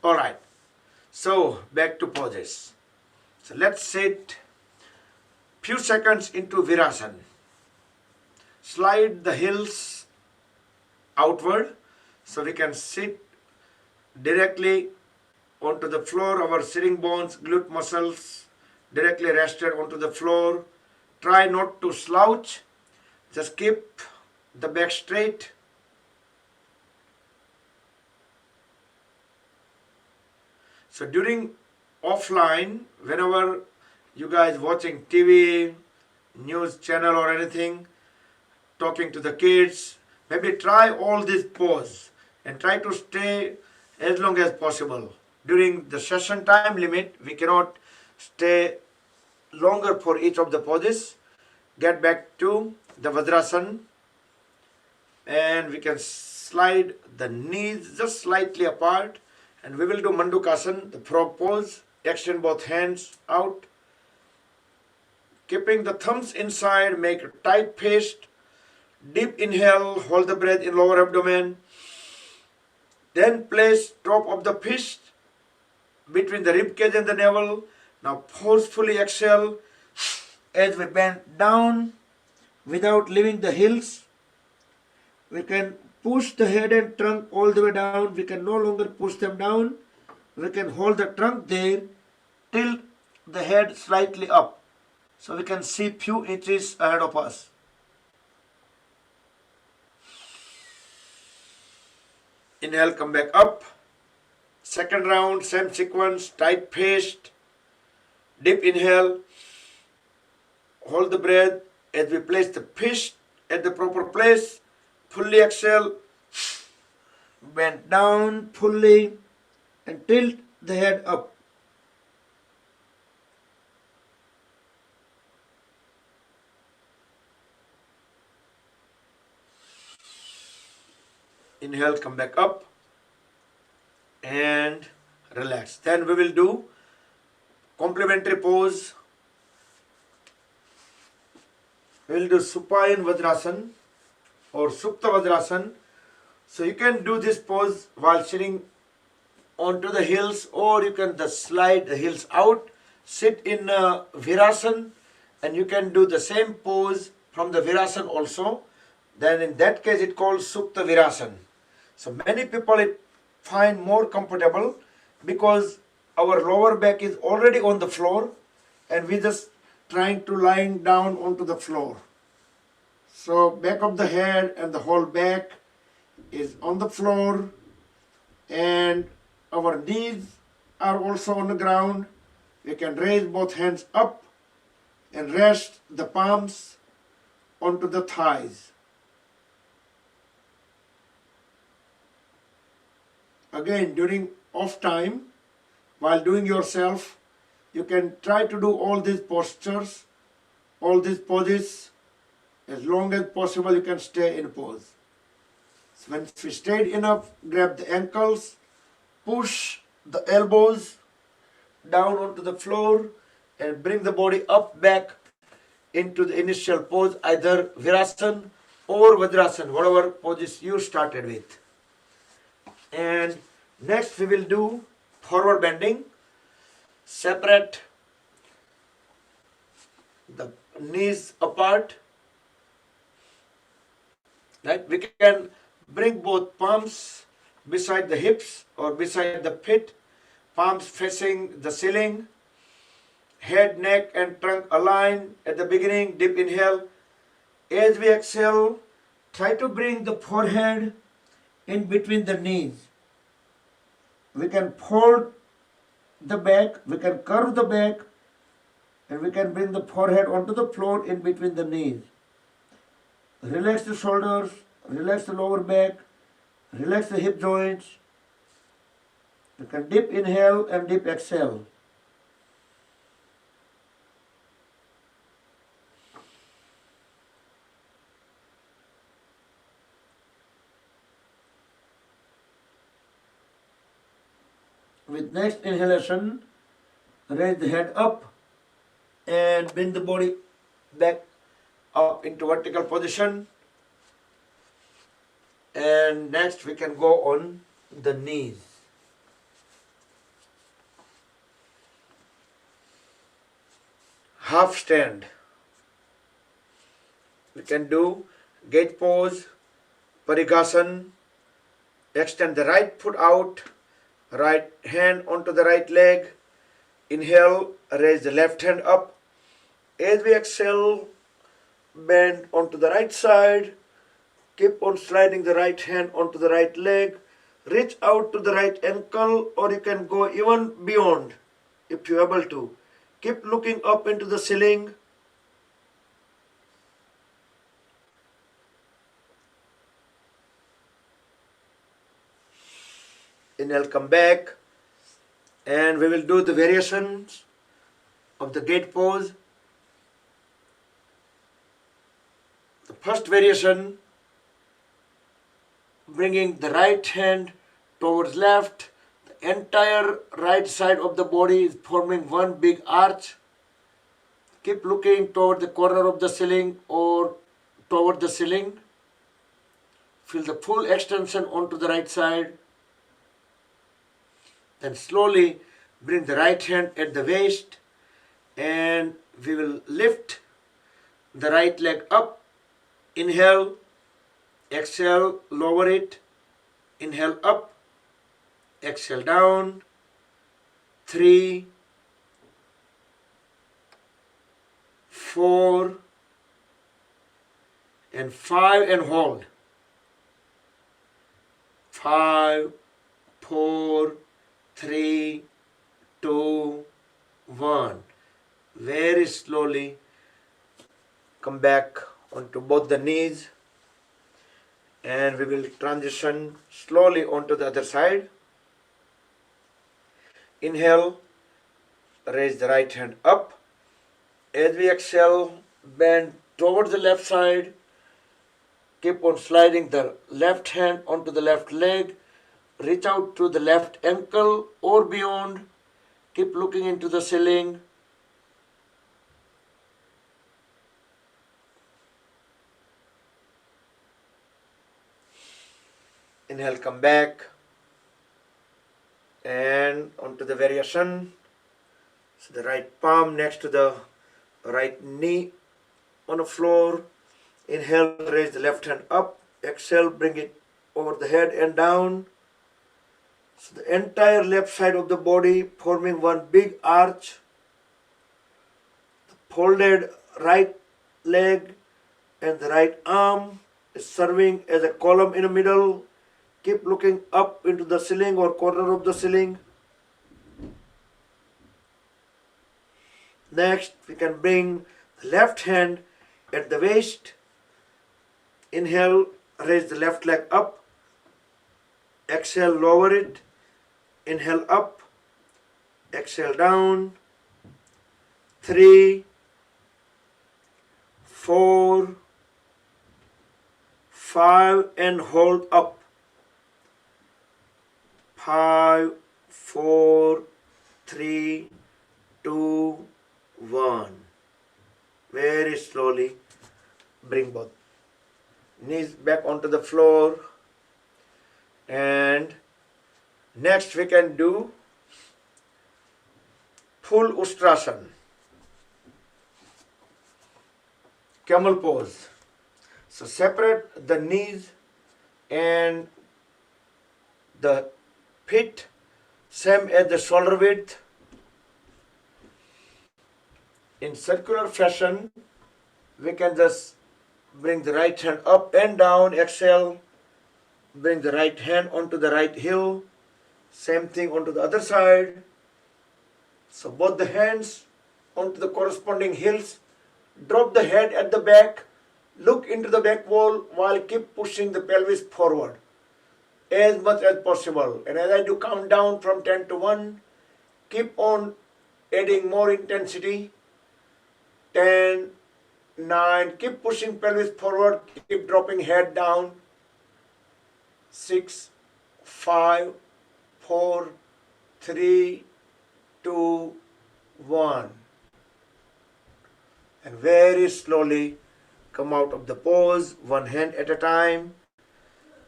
All right. So back to poses. So let's sit few seconds into Virasana. Slide the heels outward so we can sit directly onto the floor. Our sitting bones, glute muscles directly rested onto the floor. Try not to slouch. Just keep the back straight. So during offline, whenever you guys watching TV, news channel or anything, talking to the kids, maybe try all these poses and try to stay as long as possible. During the session time limit, we cannot stay longer for each of the poses. Get back to the Vajrasana and we can slide the knees just slightly apart and we will do Mandukasana, the frog pose. Extend both hands out. Keeping the thumbs inside, make a tight fist. Deep inhale, hold the breath in lower abdomen. Then place top of the fist between the rib cage and the navel. Now forcefully exhale as we bend down without leaving the heels. We can push the head and trunk all the way down. We can no longer push them down. We can hold the trunk there, tilt the head slightly up so we can see few inches ahead of us. Inhale, come back up. Second round, same sequence, tight fist. Deep inhale. Hold the breath as we place the fist at the proper place. Fully exhale. Bend down fully and tilt the head up. Inhale, come back up and relax. Then we will do complementary pose. We will do Supine Vajrasan or Supta Vajrasan. So you can do this pose while sitting onto the heels, or you can just slide the heels out, sit in Virasana, and you can do the same pose from the Virasana also. Then in that case it called Supta Virasana. So many people find more comfortable because our lower back is already on the floor and we just trying to lying down onto the floor. So back of the head and the whole back is on the floor, and our knees are also on the ground. We can raise both hands up and rest the palms onto the thighs. Again, during off time, while doing yourself, you can try to do all these postures, all these poses. As long as possible, you can stay in pose. So when we stayed enough, grab the ankles, push the elbows down onto the floor and bring the body up back into the initial pose, either Virasana or Vajrasan, whatever poses you started with. And next we will do forward bending. Separate the knees apart. Right? We can bring both palms beside the hips or beside the feet, palms facing the ceiling, head, neck and trunk aligned at the beginning, deep inhale. As we exhale, try to bring the forehead in between the knees. We can fold the back, we can curve the back, and we can bring the forehead onto the floor in between the knees. Relax the shoulders, relax the lower back, relax the hip joints. You can deep inhale and deep exhale. With next inhalation, raise the head up and bring the body back up into vertical position. And next we can go on the knees. Half stand. We can do gate pose, Parighasana. Extend the right foot out, right hand onto the right leg. Inhale, raise the left hand up. As we exhale, bend onto the right side. Keep on sliding the right hand onto the right leg. Reach out to the right ankle, or you can go even beyond if you're able to. Keep looking up into the ceiling. Inhale, come back. And we will do the variations of the gate pose. The first variation, bringing the right hand towards left. The entire right side of the body is forming one big arch. Keep looking toward the corner of the ceiling or toward the ceiling. Feel the full extension onto the right side. Then slowly bring the right hand at the waist and we will lift the right leg up. Inhale, exhale, lower it. Inhale up, exhale down. 3, 4, and 5 and hold. 5, 4, 3, 2, 1. Very slowly come back onto both the knees and we will transition slowly onto the other side. Inhale, raise the right hand up. As we exhale, bend towards the left side. Keep on sliding the left hand onto the left leg. Reach out to the left ankle or beyond. Keep looking into the ceiling. Inhale, come back. And onto the variation. So the right palm next to the right knee on the floor. Inhale, raise the left hand up. Exhale, bring it over the head and down. So the entire left side of the body forming one big arch. The folded right leg and the right arm is serving as a column in the middle. Keep looking up into the ceiling or corner of the ceiling. Next, we can bring the left hand at the waist. Inhale, raise the left leg up. Exhale, lower it. Inhale up. Exhale down. 3, 4, 5 and hold up. 5, 4, 3, 2, 1. Very slowly bring both knees back onto the floor. And next we can do full Ustrasana. Camel pose. So separate the knees and the feet same as the shoulder width. In circular fashion, we can just bring the right hand up and down. Exhale, bring the right hand onto the right heel. Same thing onto the other side. So both the hands onto the corresponding heels. Drop the head at the back. Look into the back wall while keep pushing the pelvis forward as much as possible. And as I do count down from 10 to 1, keep on adding more intensity. 10, 9, keep pushing pelvis forward, keep dropping head down. 6, 5, 4, 3, 2, 1. And very slowly come out of the pose, one hand at a time.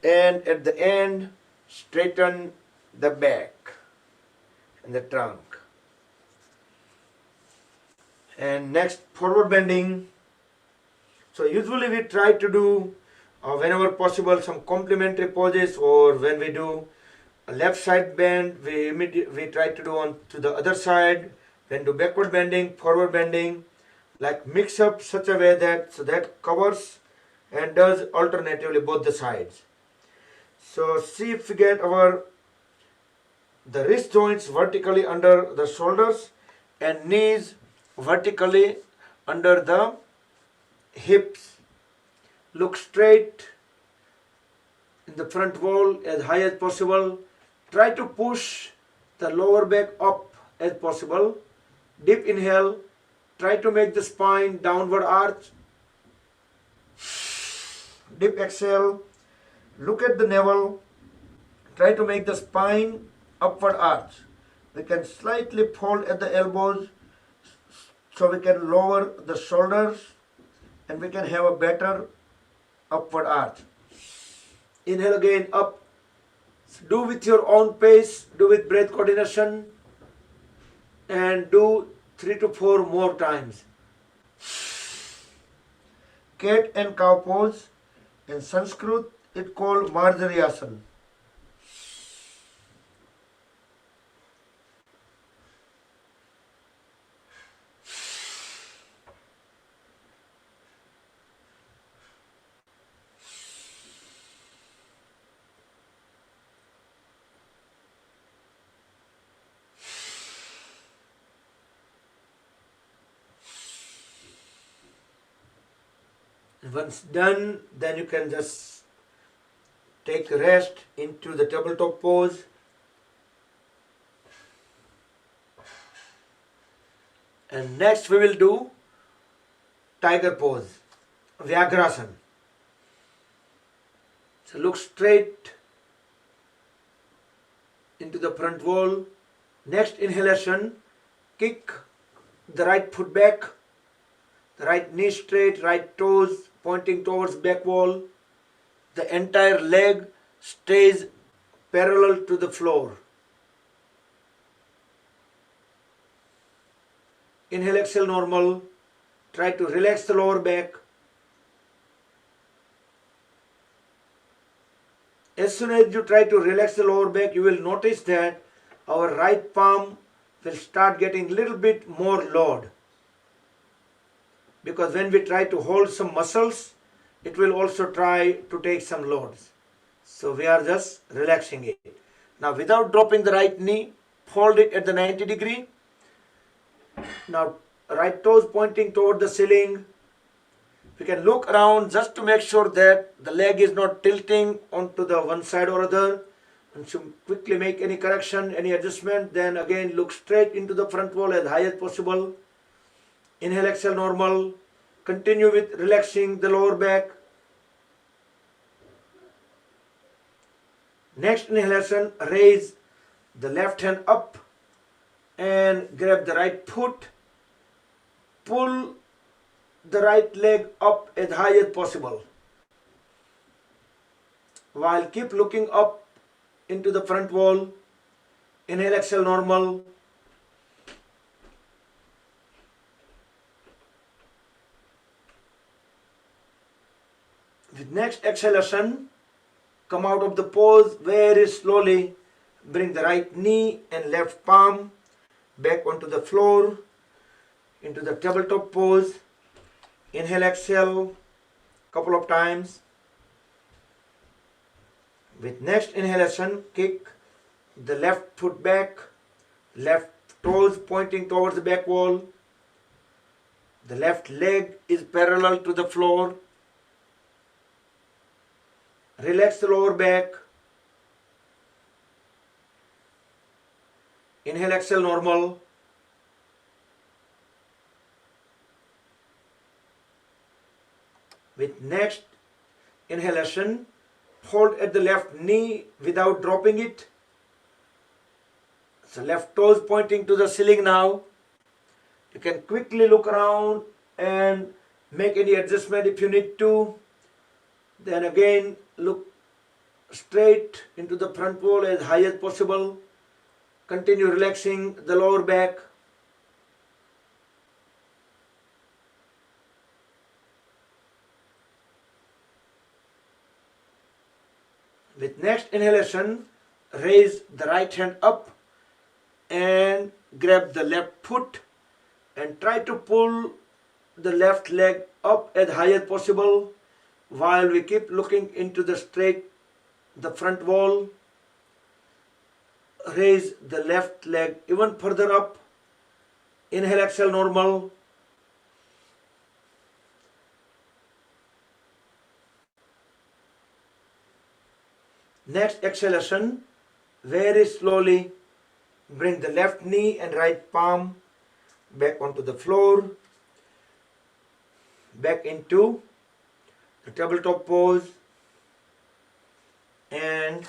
And at the end, straighten the back and the trunk. And next, forward bending. So usually we try to do, whenever possible, some complementary poses, or when we do a left side bend, we try to do on to the other side. Then do backward bending, forward bending, like mix up such a way that so that covers and does alternatively both the sides. So see if we get the wrist joints vertically under the shoulders and knees vertically under the hips. Look straight in the front wall as high as possible. Try to push the lower back up as possible. Deep inhale. Try to make the spine downward arch. Deep exhale. Look at the navel. Try to make the spine upward arch. We can slightly fold at the elbows so we can lower the shoulders and we can have a better upward arch. Inhale again up. Do with your own pace, do with breath coordination, and do 3 to 4 more times. Cat and cow pose. In Sanskrit, it's called Marjariyasana. Once done, then you can just take a rest into the tabletop pose. And next we will do tiger pose, Vyagrasana. So look straight into the front wall. Next inhalation, kick the right foot back, the right knee straight, right toes pointing towards back wall. The entire leg stays parallel to the floor. Inhale, exhale, normal. Try to relax the lower back. As soon as you try to relax the lower back, you will notice that our right palm will start getting a little bit more load. Because when we try to hold some muscles, it will also try to take some loads. So we are just relaxing it. Now without dropping the right knee, fold it at the 90 degree. Now right toes pointing toward the ceiling. We can look around just to make sure that the leg is not tilting onto the one side or other. And to quickly make any correction, any adjustment, then again look straight into the front wall as high as possible. Inhale, exhale, normal. Continue with relaxing the lower back. Next inhalation, raise the left hand up and grab the right foot. Pull the right leg up as high as possible. While keep looking up into the front wall. Inhale, exhale, normal. With next exhalation, come out of the pose very slowly. Bring the right knee and left palm back onto the floor into the tabletop pose. Inhale, exhale, couple of times. With next inhalation, kick the left foot back, left toes pointing towards the back wall. The left leg is parallel to the floor. Relax the lower back. Inhale, exhale, normal. With next inhalation, hold at the left knee without dropping it. So left toes pointing to the ceiling now. You can quickly look around and make any adjustment if you need to. Then again look straight into the front wall as high as possible. Continue relaxing the lower back. With next inhalation, raise the right hand up and grab the left foot and try to pull the left leg up as high as possible while we keep looking into the front wall. Raise the left leg even further up. Inhale, exhale, normal. Next exhalation, very slowly bring the left knee and right palm back onto the floor, back into the tabletop pose, and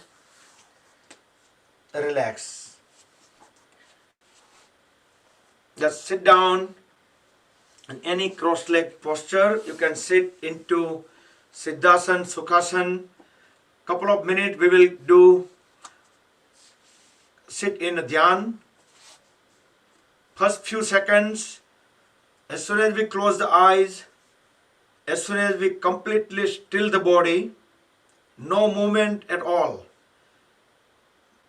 relax. Just sit down in any cross-legged posture. You can sit into Siddhasana, Sukhasana. Couple of minutes we will sit in a dhyan. First few seconds, as soon as we close the eyes, as soon as we completely still the body, no movement at all.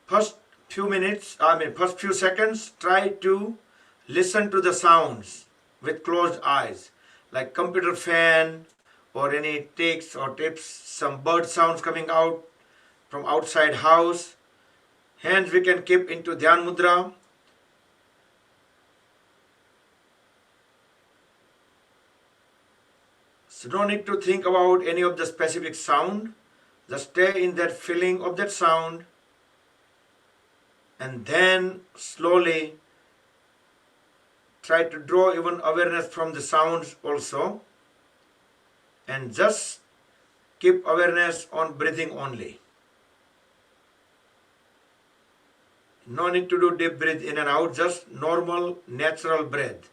First few seconds, try to listen to the sounds with closed eyes, like computer fan or any ticks or tips, some bird sounds coming out from outside house. Hands we can keep into Dhyan Mudra. So don't need to think about any of the specific sound. Just stay in that feeling of that sound. And then slowly try to draw even awareness from the sounds also. And just Keep awareness on breathing only. No need to do deep breath in and out, just normal, natural breath.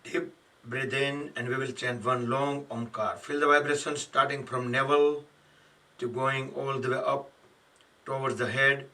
Deep breathe in and we will chant one long Omkar. Feel the vibration starting from navel to going all the way up towards the head.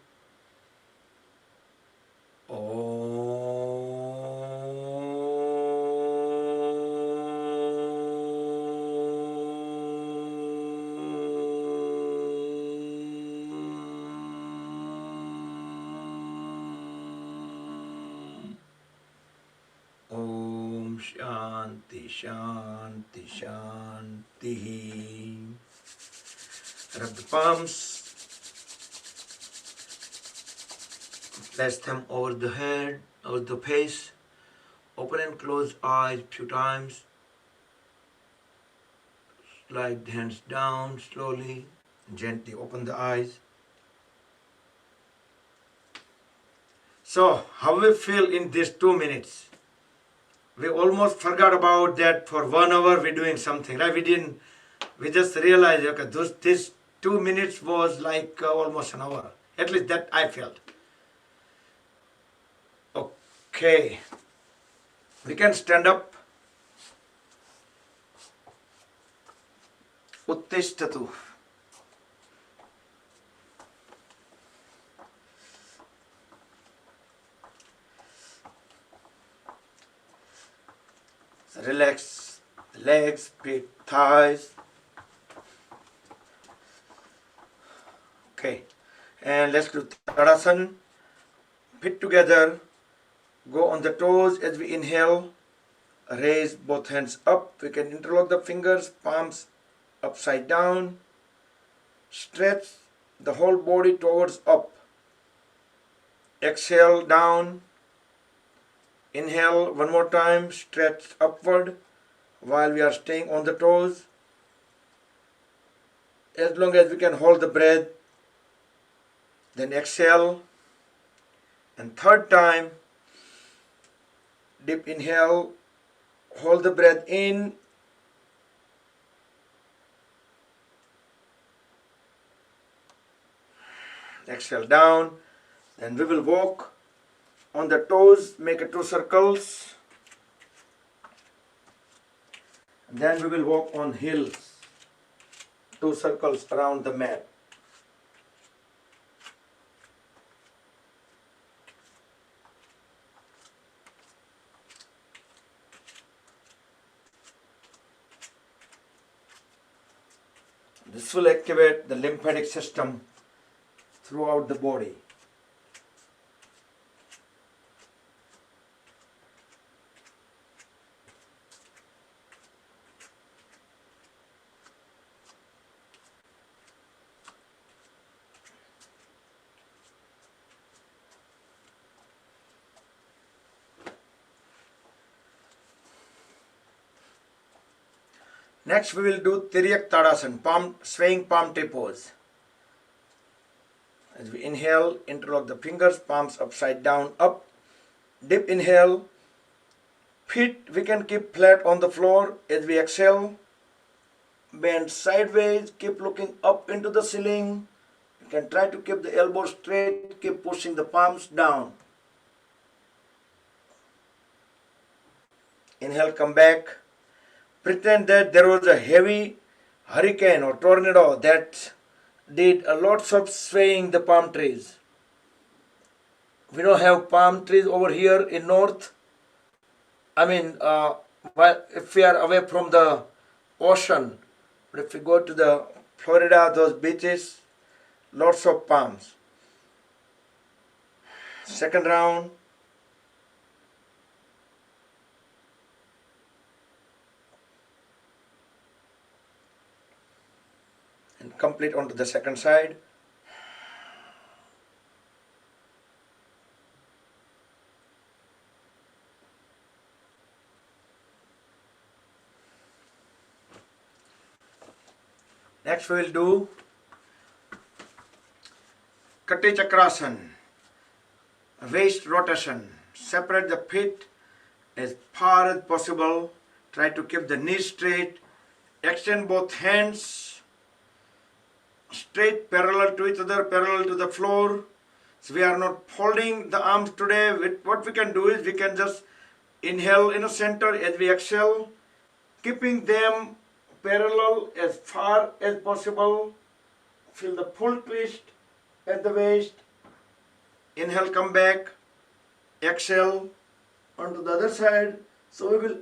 Om Shanti Shanti Shanti. Rub the palms, place them over the head, over the face. Open and close eyes few times. Slide the hands down slowly, gently open the eyes. So, how we feel in these 2 minutes? We almost forgot about that for 1 hour we're doing something, right? We just realized, okay, this 2 minutes was like almost an hour. At least that I felt. Okay, we can stand up. Uttishtatu. So relax the legs, feet, thighs. Okay, and let's do Tadasana. Feet together. Go on the toes as we inhale. Raise both hands up. We can interlock the fingers, palms upside down. Stretch the whole body towards up. Exhale down. Inhale one more time. Stretch upward while we are staying on the toes. As long as we can hold the breath, then exhale, and third time, deep inhale, hold the breath in, exhale down, then we will walk on the toes, make it 2 circles, and then we will walk on heels, 2 circles around the mat. This will activate the lymphatic system throughout the body. Next we will do Tiryak Tadasana, swaying palm tree pose. As we inhale, interlock the fingers, palms upside down, up. Deep inhale, feet we can keep flat on the floor. As we exhale, bend sideways, keep looking up into the ceiling. You can try to keep the elbows straight, keep pushing the palms down. Inhale, come back. Pretend that there was a heavy hurricane or tornado that did a lots of swaying the palm trees. We don't have palm trees over here in north. If we are away from the ocean, but if we go to the Florida, those beaches, lots of palms. Second round. And complete onto the second side. Next we will do Kati Chakrasana, waist rotation. Separate the feet as far as possible. Try to keep the knees straight. Extend both hands straight, parallel to each other, parallel to the floor. So we are not folding the arms today. What we can do is we can just inhale in the center as we exhale, keeping them parallel as far as possible. Feel the full twist at the waist. Inhale, come back. Exhale onto the other side. So we will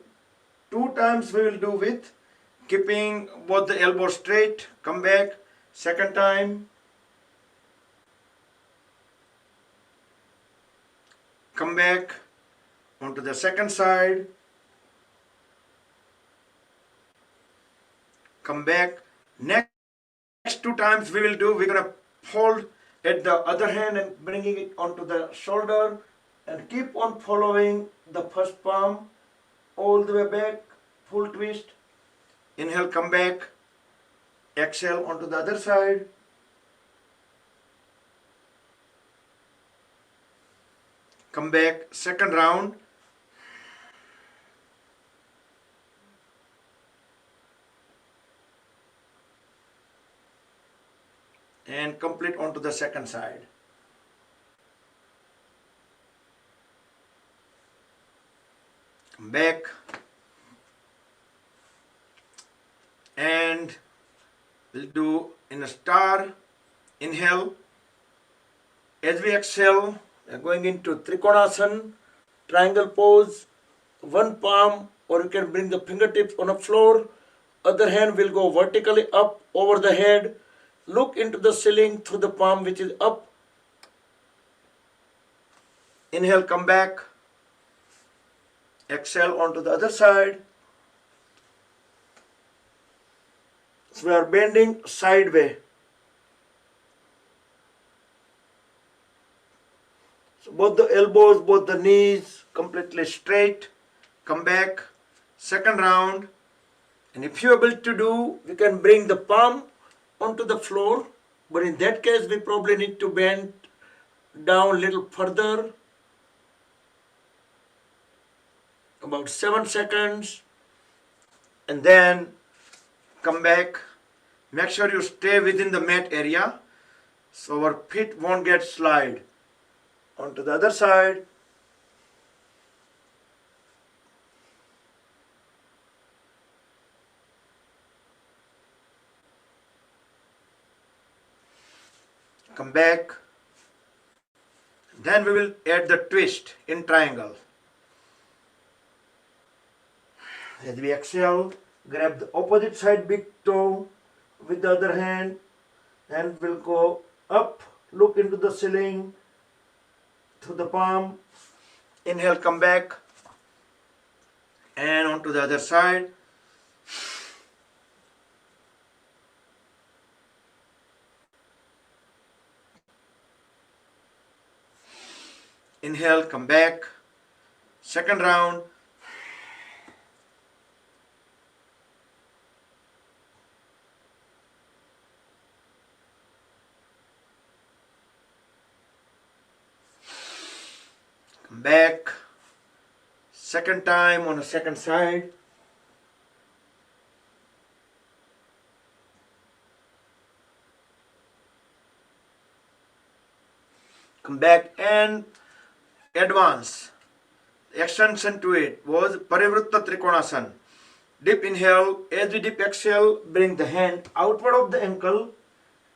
2 times we will do with keeping both the elbows straight. Come back. Second time. Come back onto the second side. Come back. Next 2 times we will do, we're going to hold at the other hand and bringing it onto the shoulder and keep on following the first palm all the way back, full twist. Inhale, come back. Exhale onto the other side. Come back, second round. And complete onto the second side. Come back. And we'll do in a star. Inhale. As we exhale, we're going into Trikonasana, triangle pose. One palm, or you can bring the fingertips on the floor. Other hand will go vertically up over the head. Look into the ceiling through the palm which is up. Inhale, come back. Exhale onto the other side. So we are bending sideways. So both the elbows, both the knees completely straight. Come back. Second round. And if you are able to do, we can bring the palm onto the floor. But in that case, we probably need to bend down little further, about 7 seconds, and then come back. Make sure you stay within the mat area so our feet won't get slide. Onto the other side. Come back. Then we will add the twist in triangle. As we exhale, grab the opposite side big toe with the other hand, and we'll go up, look into the ceiling through the palm. Inhale, come back, and onto the other side. Inhale, come back. Second round. Come back. Second time on the second side. Come back and advance. The extension to it was Parivritta Trikonasana. Deep inhale. As we deep exhale, bring the hand outward of the ankle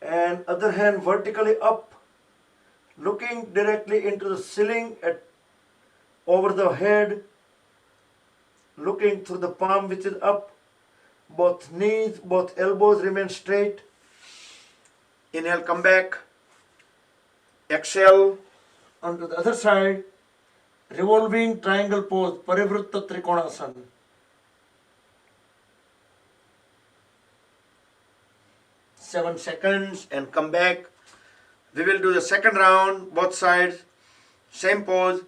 and other hand vertically up, looking directly into the ceiling over the head, looking through the palm which is up. Both knees, both elbows remain straight. Inhale, come back. Exhale onto the other side. Revolving triangle pose, Parivritta Trikonasana. Seven seconds and come back. We will do the second round, both sides, same pose.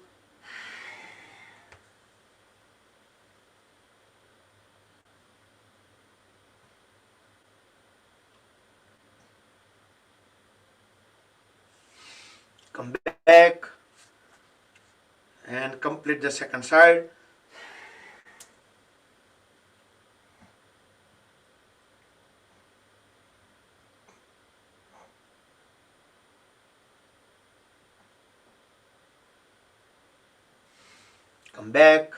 Come back and complete the second side. Come back.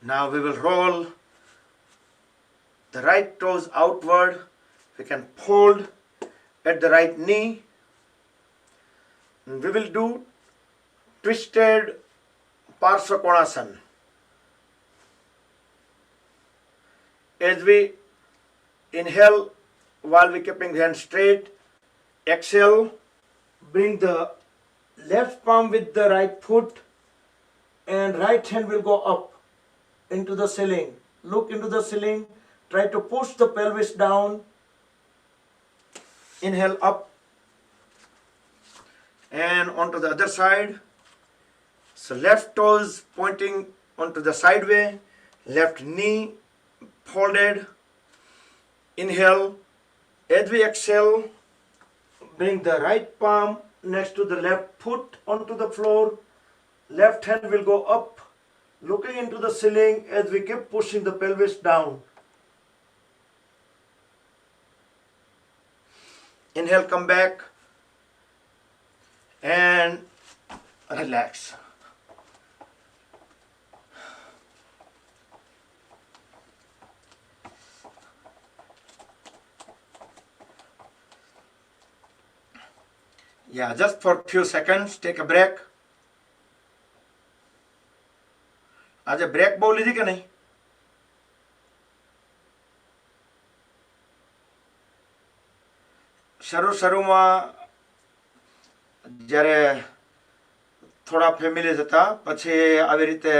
Now we will roll the right toes outward. We can fold at the right knee. And we will do twisted Parsva Konasana. As we inhale while we keeping the hand straight, exhale, bring the left palm with the right foot and right hand will go up into the ceiling. Look into the ceiling, try to push the pelvis down. Inhale up and onto the other side. So left toes pointing onto the sideway, left knee folded. Inhale. As we exhale, bring the right palm next to the left foot onto the floor. Left hand will go up, looking into the ceiling as we keep pushing the pelvis down. Inhale, come back and relax. Yeah, just for a few seconds, take a break. આજે break બહુ લીધી કે નહીં? શરૂમાં જ્યારે થોડા families હતા પછી આવી રીતે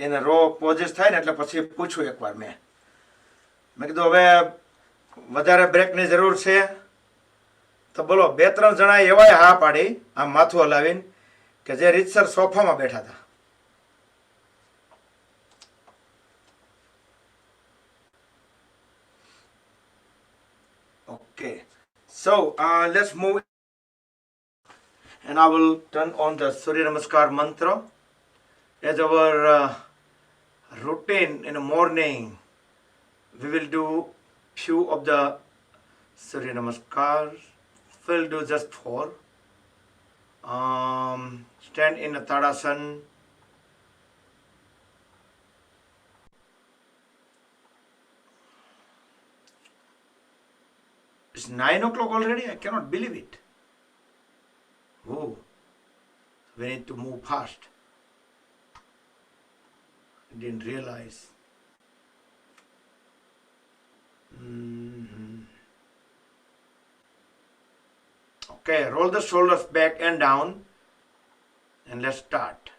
એને રો પોઝિસ થાય ને એટલે પછી પૂછું એકવાર મેં કીધું હવે વધારે બ્રેકની જરૂર છે તો બોલો 2-3 જણાએ એવાય હા પાડી આમ માથું હલાવીને કે જે રીતસર સોફામાં બેઠા હતા. Okay, so let's move. and I will turn on the Surya Namaskar mantra as our routine in the morning. We will do few of the Surya Namaskar. We'll do just 4. Stand in a Tadasana. It's 9 o'clock already. I cannot believe it. Oh, we need to move fast. I didn't realize. Okay, roll the shoulders back and down, and let's start.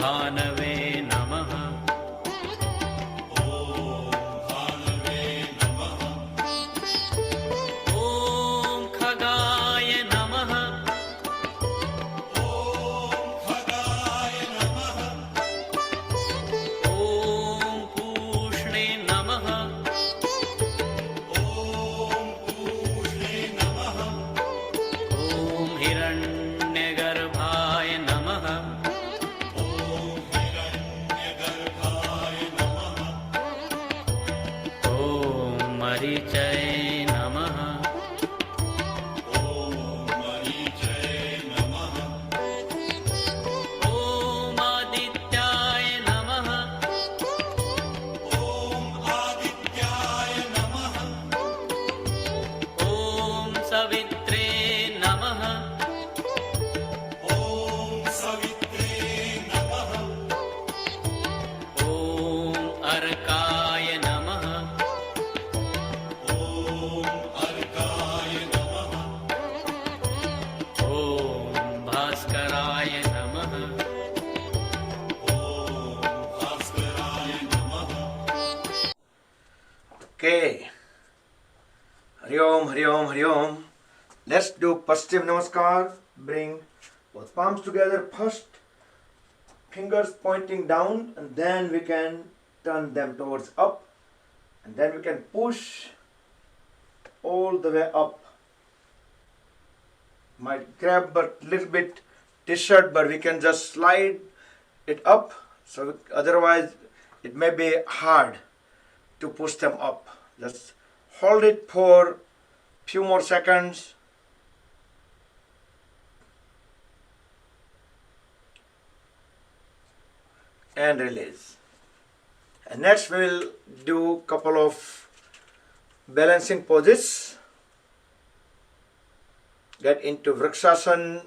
भानवे नमः। ॐ खगाय नमः। ॐ पूष्णे नमः। ॐ हिरण्यगर्भाय नमः। ॐ मरीचये नमः। ॐ आदित्याय नमः। ॐ सवित्रे नमः। ॐ अर्काय नमः। ॐ भास्कराय नमः। Okay. Hari Om, Hari Om, Hari Om. Let's do Paschim Namaskar. Bring both palms together first, fingers pointing down, and then we can turn them towards up, and then we can push all the way up. Might grab a little bit t-shirt, but we can just slide it up, so otherwise it may be hard to push them up. Just hold it for few more seconds. And release. And next we will do couple of balancing poses. Get into Vrikshasana,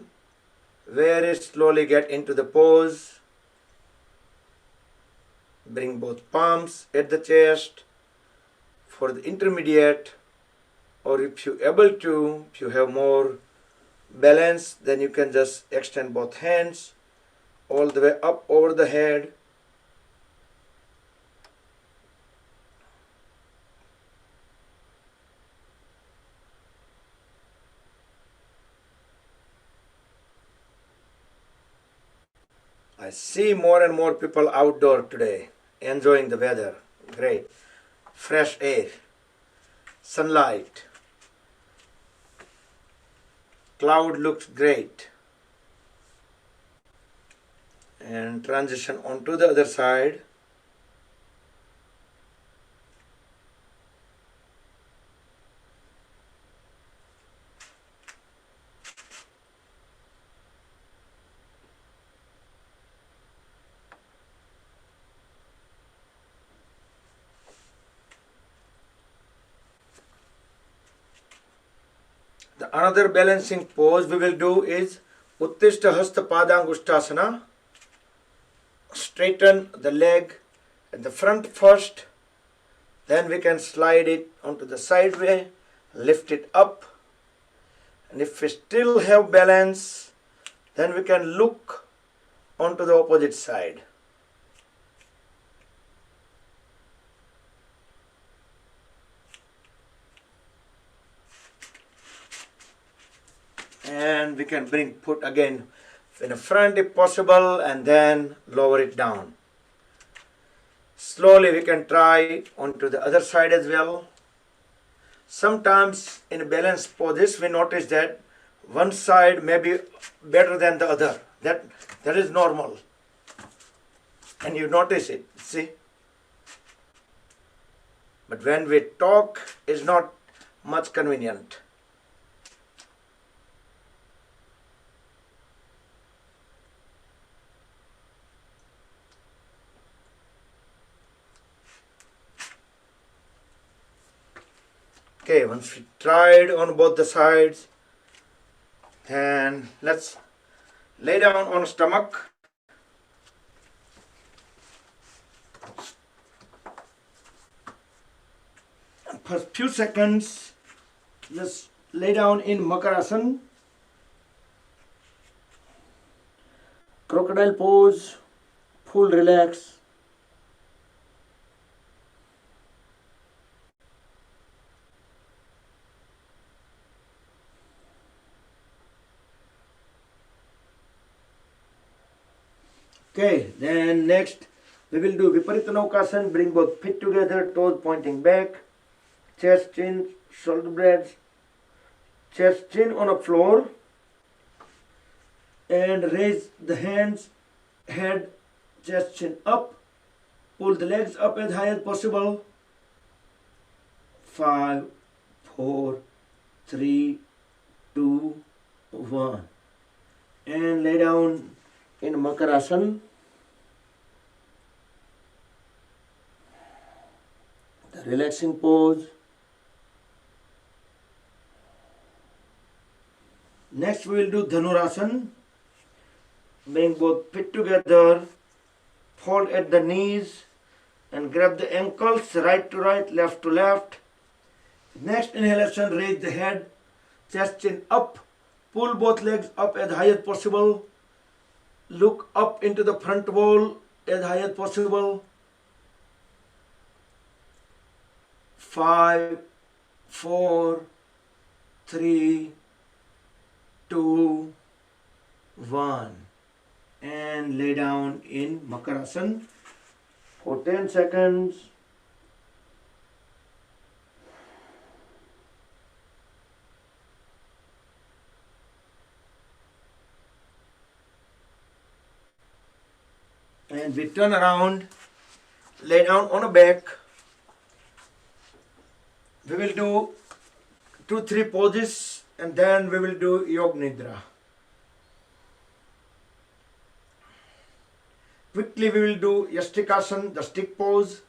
very slowly get into the pose. Bring both palms at the chest for the intermediate, or if you able to, if you have more balance, then you can just extend both hands all the way up over the head. I see more and more people outdoor today, enjoying the weather. Great. Fresh air, sunlight. Cloud looks great. And transition onto the other side. The another balancing pose we will do is Uttishta Hasta Padangushtasana. Straighten the leg at the front first, then we can slide it onto the side way, lift it up, and if we still have balance, then we can look onto the opposite side. And we can put again in the front if possible, and then lower it down. Slowly we can try onto the other side as well. Sometimes in balance poses we notice that one side may be better than the other. That is normal. And you notice it, see? But when we talk, it's not much convenient. Okay, once we tried on both the sides, then let's lay down on stomach. For a few seconds, just lay down in Makarasana, crocodile pose, full relax. Okay, then next we will do Viparita Naukasana. Bring both feet together, toes pointing back, chest, chin, shoulder blades, chest, chin on the floor, and raise the hands, head, chest, chin up. Pull the legs up as high as possible. 5, 4, 3, 2, 1. And lay down in Makarasana. The relaxing pose. Next we will do Dhanurasana. Bring both feet together, fold at the knees and grab the ankles right to right, left to left. Next inhalation, raise the head, chest, chin up, pull both legs up as high as possible. Look up into the front wall as high as possible. 5, 4, 3, 2, 1. And lay down in Makarasana for 10 seconds. And we turn around, lay down on a back. We will do 2-3 poses and then we will do Yoga Nidra. Quickly we will do Yastikasana, the stick pose.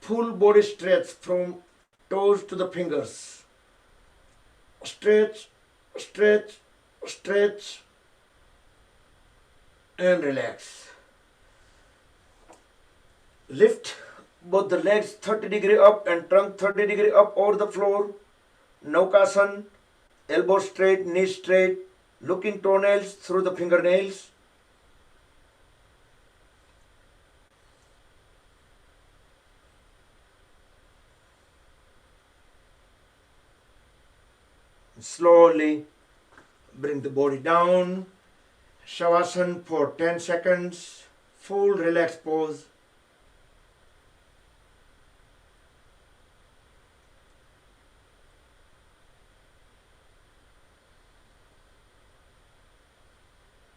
Full body stretch from toes to the fingers. Stretch, stretch, stretch and relax. Lift both the legs 30° up and trunk 30° up over the floor. Naukasana, elbow straight, knee straight, looking toenails through the fingernails. Slowly bring the body down. Shavasana for 10 seconds. Full relaxed pose.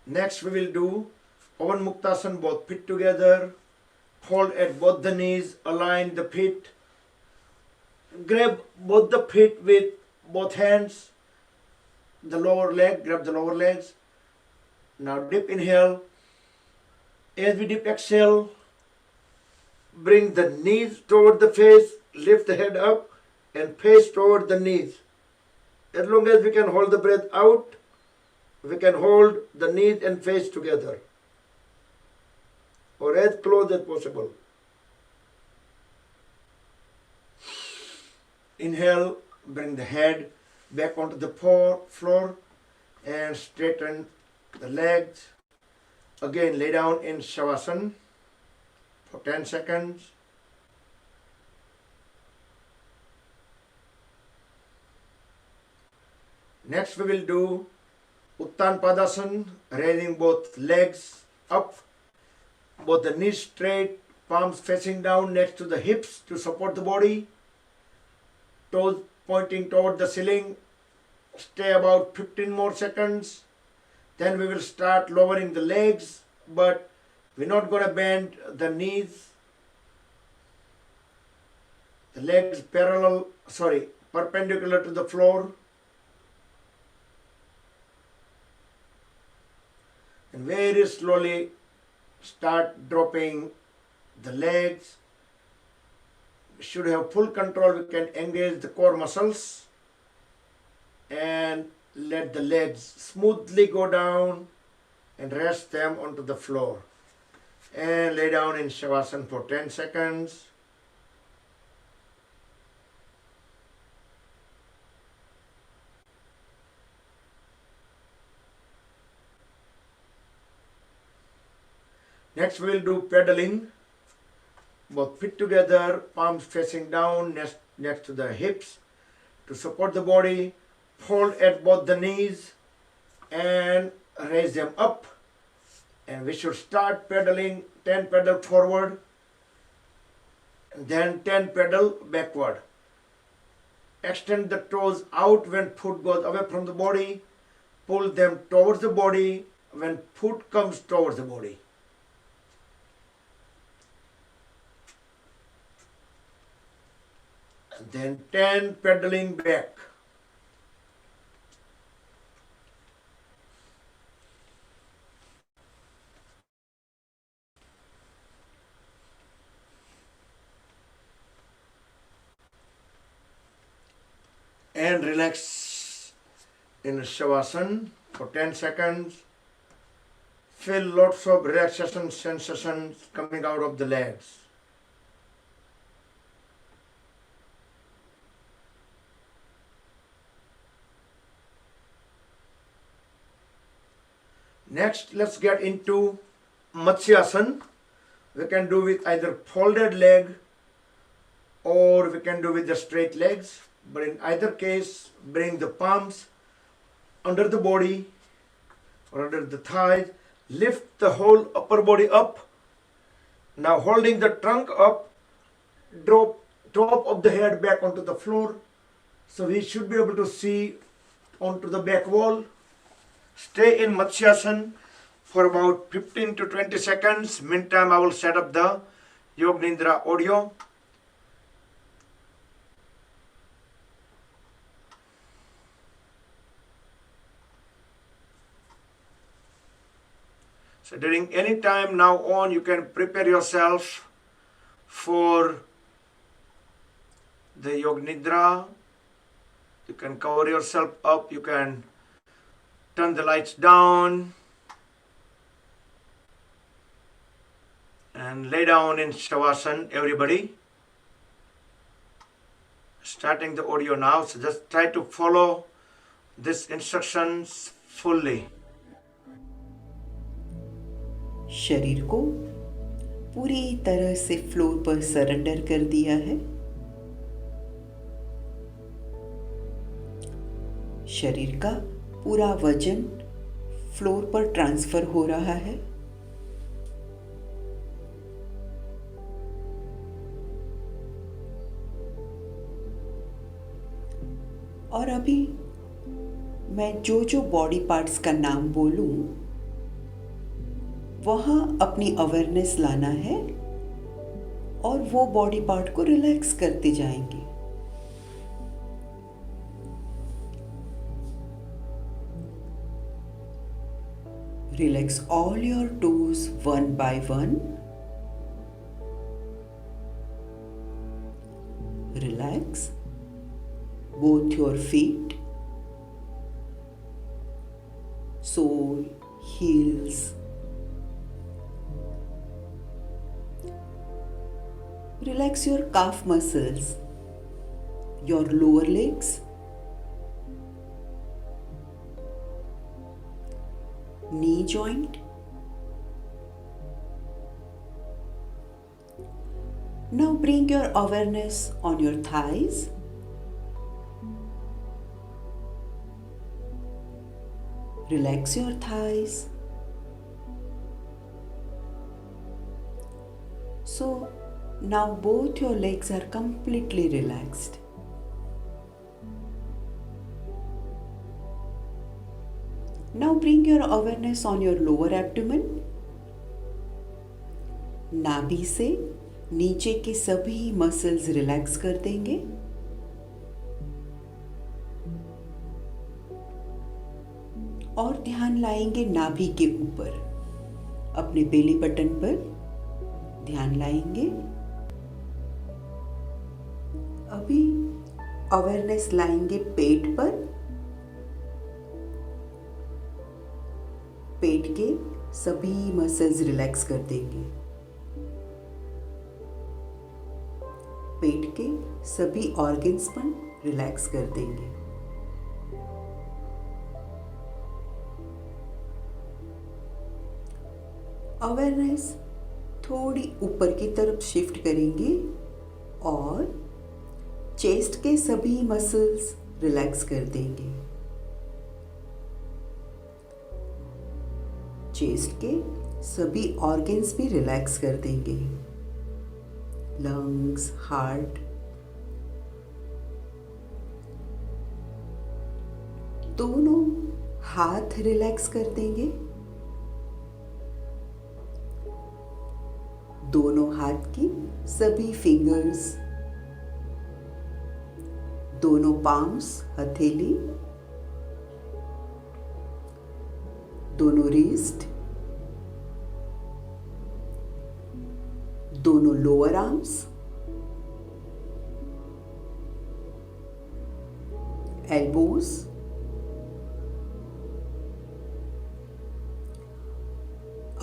Next we will do Pavan Muktasana, both feet together. Fold at both the knees, align the feet. Grab both the feet with both hands. The lower leg, grab the lower legs. Now deep inhale. As we deep exhale, bring the knees toward the face, lift the head up and face toward the knees. As long as we can hold the breath out, we can hold the knees and face together or as close as possible. Inhale, bring the head back onto the floor and straighten the legs. Again, lay down in Shavasana for 10 seconds. Next we will do Uttan Padasana, raising both legs up, both the knees straight, palms facing down next to the hips to support the body, toes pointing toward the ceiling. Stay about 15 more seconds. Then we will start lowering the legs, but we're not going to bend the knees. The legs perpendicular to the floor. And very slowly start dropping the legs. We should have full control. We can engage the core muscles and let the legs smoothly go down and rest them onto the floor. And lay down in Shavasana for 10 seconds. Next we will do pedaling. Both feet together, palms facing down next to the hips to support the body. Fold at both the knees and raise them up. And we should start pedaling 10 pedal forward, then 10 pedal backward. Extend the toes out when foot goes away from the body. Pull them towards the body when foot comes towards the body. And then 10 pedaling back. And relax in Shavasana for 10 seconds. Feel lots of relaxation sensations coming out of the legs. Next, let's get into Matsyasana. We can do with either folded leg or we can do with the straight legs. But in either case, bring the palms under the body or under the thighs. Lift the whole upper body up. Now holding the trunk up, drop top of the head back onto the floor. So we should be able to see onto the back wall. Stay in Matsyasana for about 15 to 20 seconds. Meantime, I will set up the Yog Nidra audio. So during any time now on, you can prepare yourself for the Yog Nidra. You can cover yourself up. You can turn the lights down and lay down in Shavasana, everybody. Starting the audio now, so just try to follow these instructions fully. शरीर को पूरी तरह से floor पर surrender कर दिया है। शरीर का पूरा वजन फ्लोर पर ट्रांसफर हो रहा है। और अभी मैं जो बॉडी पार्ट्स का नाम बोलूं, वहां अपनी अवेयरनेस लाना है और वो बॉडी पार्ट को रिलैक्स करते जाएंगे। Relax all your toes one by one. Relax both your feet, sole, heels. Relax your calf muscles, your lower legs, knee joint. Now bring your awareness on your thighs. Relax your thighs. So now both your legs are completely relaxed. Now bring your awareness on your lower abdomen. नाभि से नीचे के सभी muscles relax कर देंगे। और ध्यान लाएंगे नाभि के ऊपर, अपने बेली बटन पर ध्यान लाएंगे। अभी अवेयरनेस लाएंगे पेट पर। पेट के सभी मसल्स रिलैक्स कर देंगे। पेट के सभी ऑर्गन्स पर रिलैक्स कर देंगे। अवेयरनेस थोड़ी ऊपर की तरफ शिफ्ट करेंगे और चेस्ट के सभी मसल्स रिलैक्स कर देंगे। चेस्ट के सभी ऑर्गन्स भी रिलैक्स कर देंगे। लंग्स, हार्ट, दोनों हाथ रिलैक्स कर देंगे। दोनों हाथ की सभी फिंगर्स, दोनों पाम्स, हथेली, दोनों रिस्ट, दोनों लोअर आर्म्स, एल्बोज,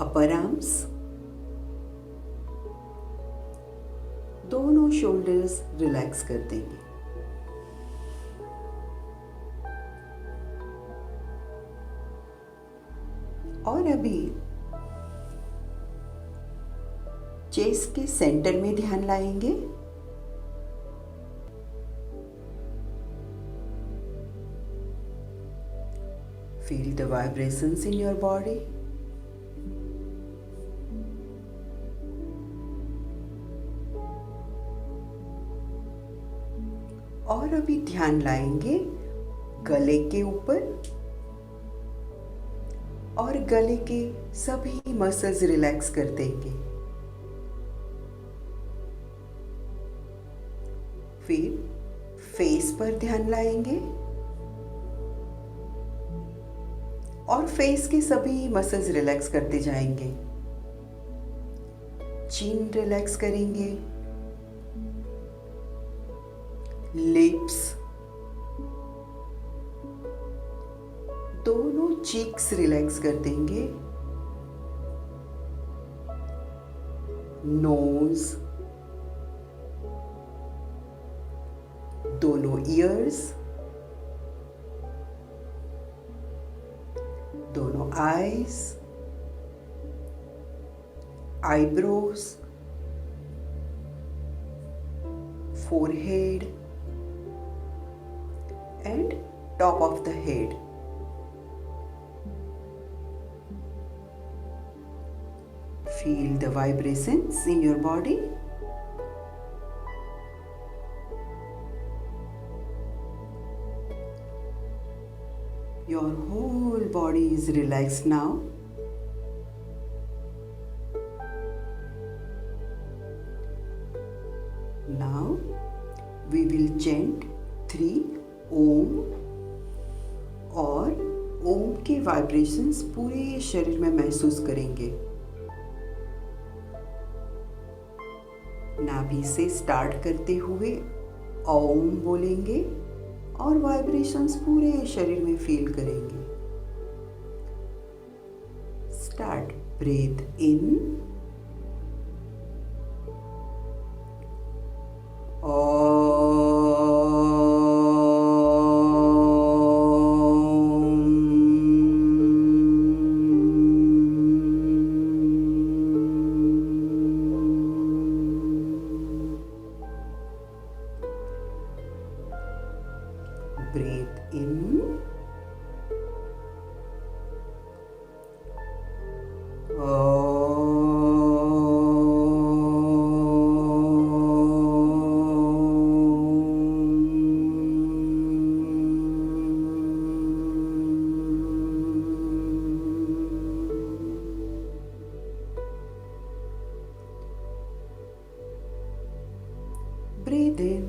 अपर आर्म्स, दोनों शोल्डर्स रिलैक्स कर देंगे। और अभी चेस्ट के सेंटर में ध्यान लाएंगे। Feel the vibrations in your body. और अभी ध्यान लाएंगे गले के ऊपर और गले के सभी मसल्स रिलैक्स कर देंगे। फिर फेस पर ध्यान लाएंगे और फेस के सभी मसल्स रिलैक्स करते जाएंगे। चिन रिलैक्स करेंगे, लिप्स, दोनों चीक्स रिलैक्स कर देंगे, नोज, दोनों ईयर्स, दोनों eyes, eyebrows, forehead and top of the head. Feel the vibrations in your body. Your whole body is relaxed now. Now we will chant 3 ओम और ओम के वाइब्रेशंस पूरे शरीर में महसूस करेंगे। नाभि से स्टार्ट करते हुए ओम बोलेंगे और वाइब्रेशंस पूरे शरीर में फील करेंगे। Start, breathe in, breathe in, breathe in.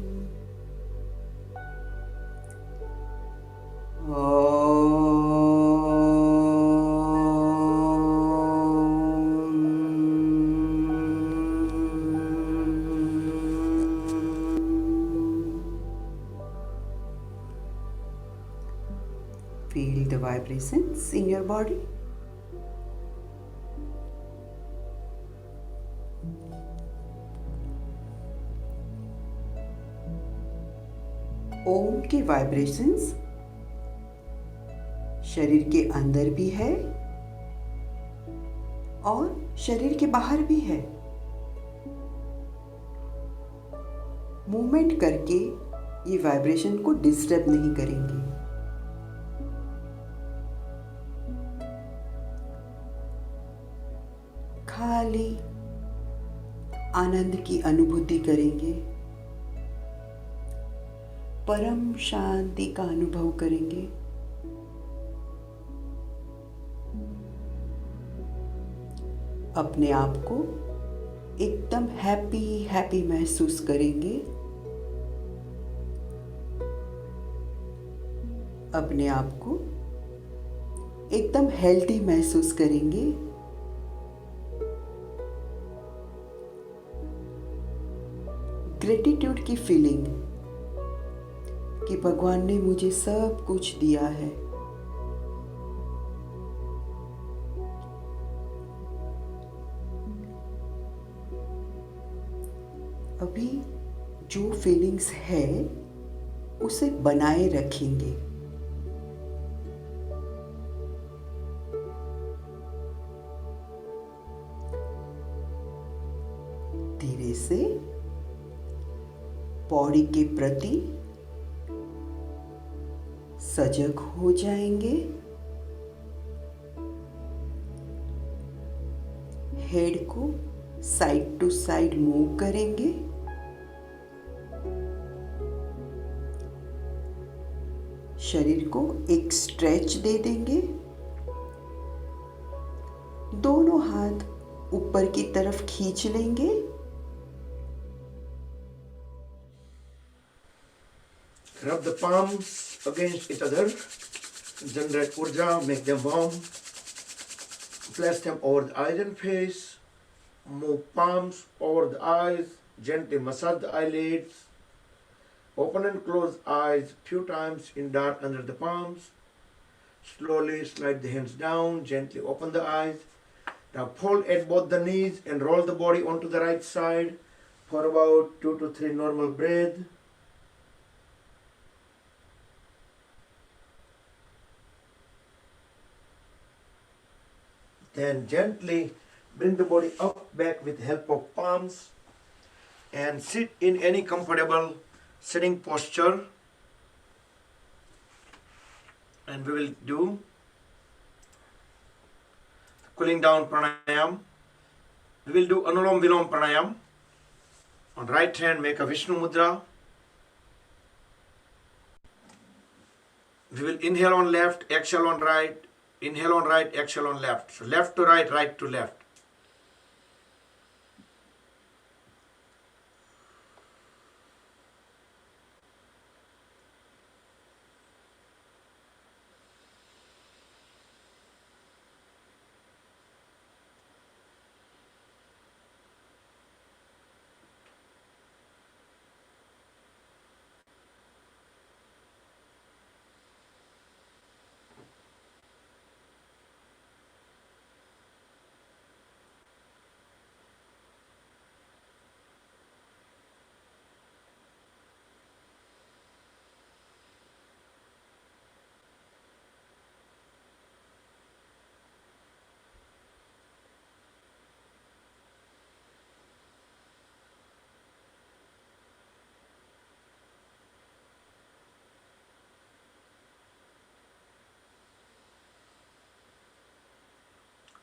Feel the vibrations in your body. ओम के वाइब्रेशंस शरीर के अंदर भी है और शरीर के बाहर भी है। मूवमेंट करके ये वाइब्रेशन को डिस्टर्ब नहीं करेंगे। खाली आनंद की अनुभूति करेंगे, परम शांति का अनुभव करेंगे। अपने आप को एकदम हैप्पी हैप्पी महसूस करेंगे। अपने आप को एकदम हेल्दी महसूस करेंगे। ग्रेटिट्यूड की फीलिंग कि भगवान ने मुझे सब कुछ दिया है। अभी जो फीलिंग्स है उसे बनाए रखेंगे। धीरे से बॉडी के प्रति सजग हो जाएंगे। हेड को साइड टू साइड मूव करेंगे। शरीर को एक स्ट्रेच दे देंगे। दोनों हाथ ऊपर की तरफ खींच लेंगे। Rub the palms against each other. Generate urja, make them warm. Place them over the eyes and face. Move palms over the eyes. Gently massage the eyelids. Open and close eyes few times in dark under the palms. Slowly slide the hands down. Gently open the eyes. Now fold at both the knees and roll the body onto the right side for about 2 to 3 normal breaths. Then gently bring the body up back with help of palms and sit in any comfortable sitting posture. And we will do cooling down pranayam. We will do Anulom Vilom pranayam. On right hand make a Vishnu mudra. We will inhale on left, exhale on right. Inhale on right, exhale on left. So left to right, right to left.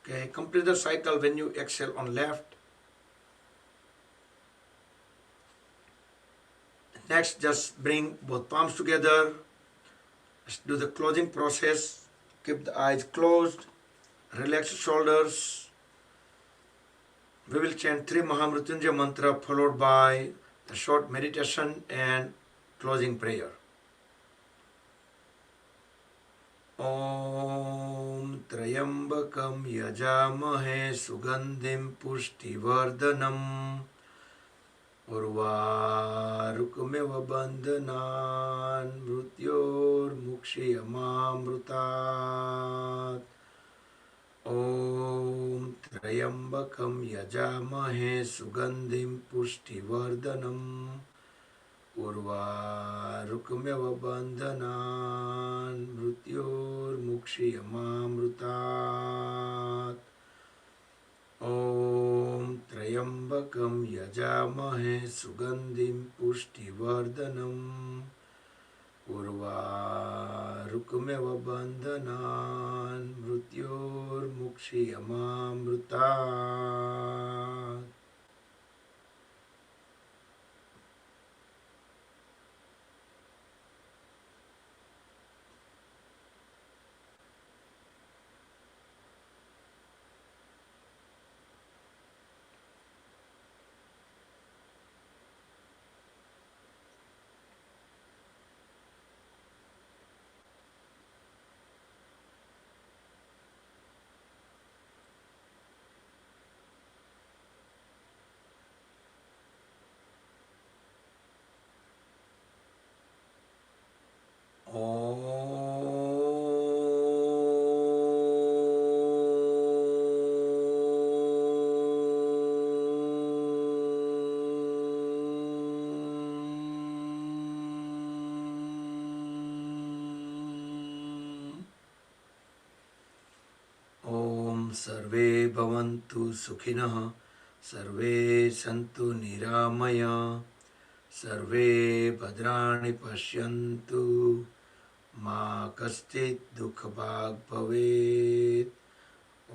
Okay, complete the cycle when you exhale on left. Next, just bring both palms together. Let's do the closing process. Keep the eyes closed. Relax the shoulders. We will chant 3 Mahamrutyunjaya mantra followed by a short meditation and closing prayer. Om Trayambakam Yajamahe Sugandhim Pushtivardhanam Urvarukmeva Bandhanan Mrutyor Mukshiyamamrutat. Om Trayambakam Yajamahe Sugandhim Pushtivardhanam Urvarukmeva Bandhanan Mrutyor Mukshiyamamrutat. ॐ त्र्यम्बकं यजामहे सुगन्धिं पुष्टिवर्धनम् उर्वारुकमेव बन्धनान् मृत्योर्मुक्षीयमामृतात्। ॐ सर्वे भवन्तु सुखिनः, सर्वे सन्तु निरामया, सर्वे भद्राणि पश्यन्तु, मा कश्चित् दुःखभाग् भवेत्।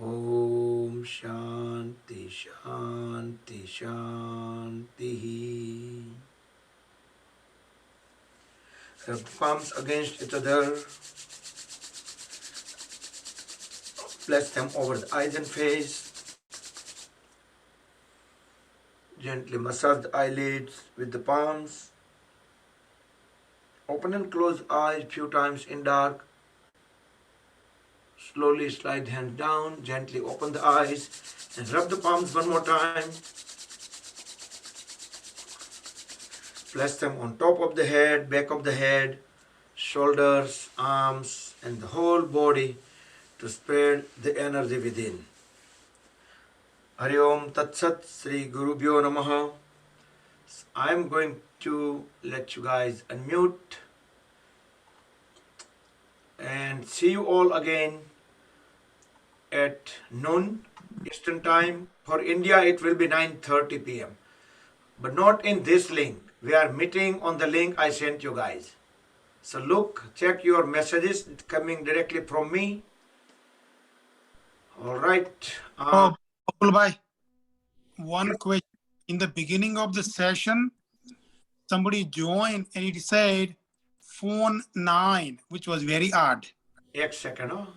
ॐ शान्ति शान्ति शान्तिः। Rub palms against each other. Place them over the eyes and face. Gently massage the eyelids with the palms. Open and close eyes few times in dark. Slowly slide hands down. Gently open the eyes and rub the palms one more time. Place them on top of the head, back of the head, shoulders, arms, and the whole body to spread the energy within. Hari Om Tat Sat Sri Guru Bhyo Namaha. I am going to let you guys unmute and see you all again at noon Eastern Time. For India it will be 9:30 p.m. But not in this link. We are meeting on the link I sent you guys. So look, check your messages coming directly from me. All right. Bakul bhai, one question. In the beginning of the session, somebody joined and it said phone 9, which was very odd. Ek second.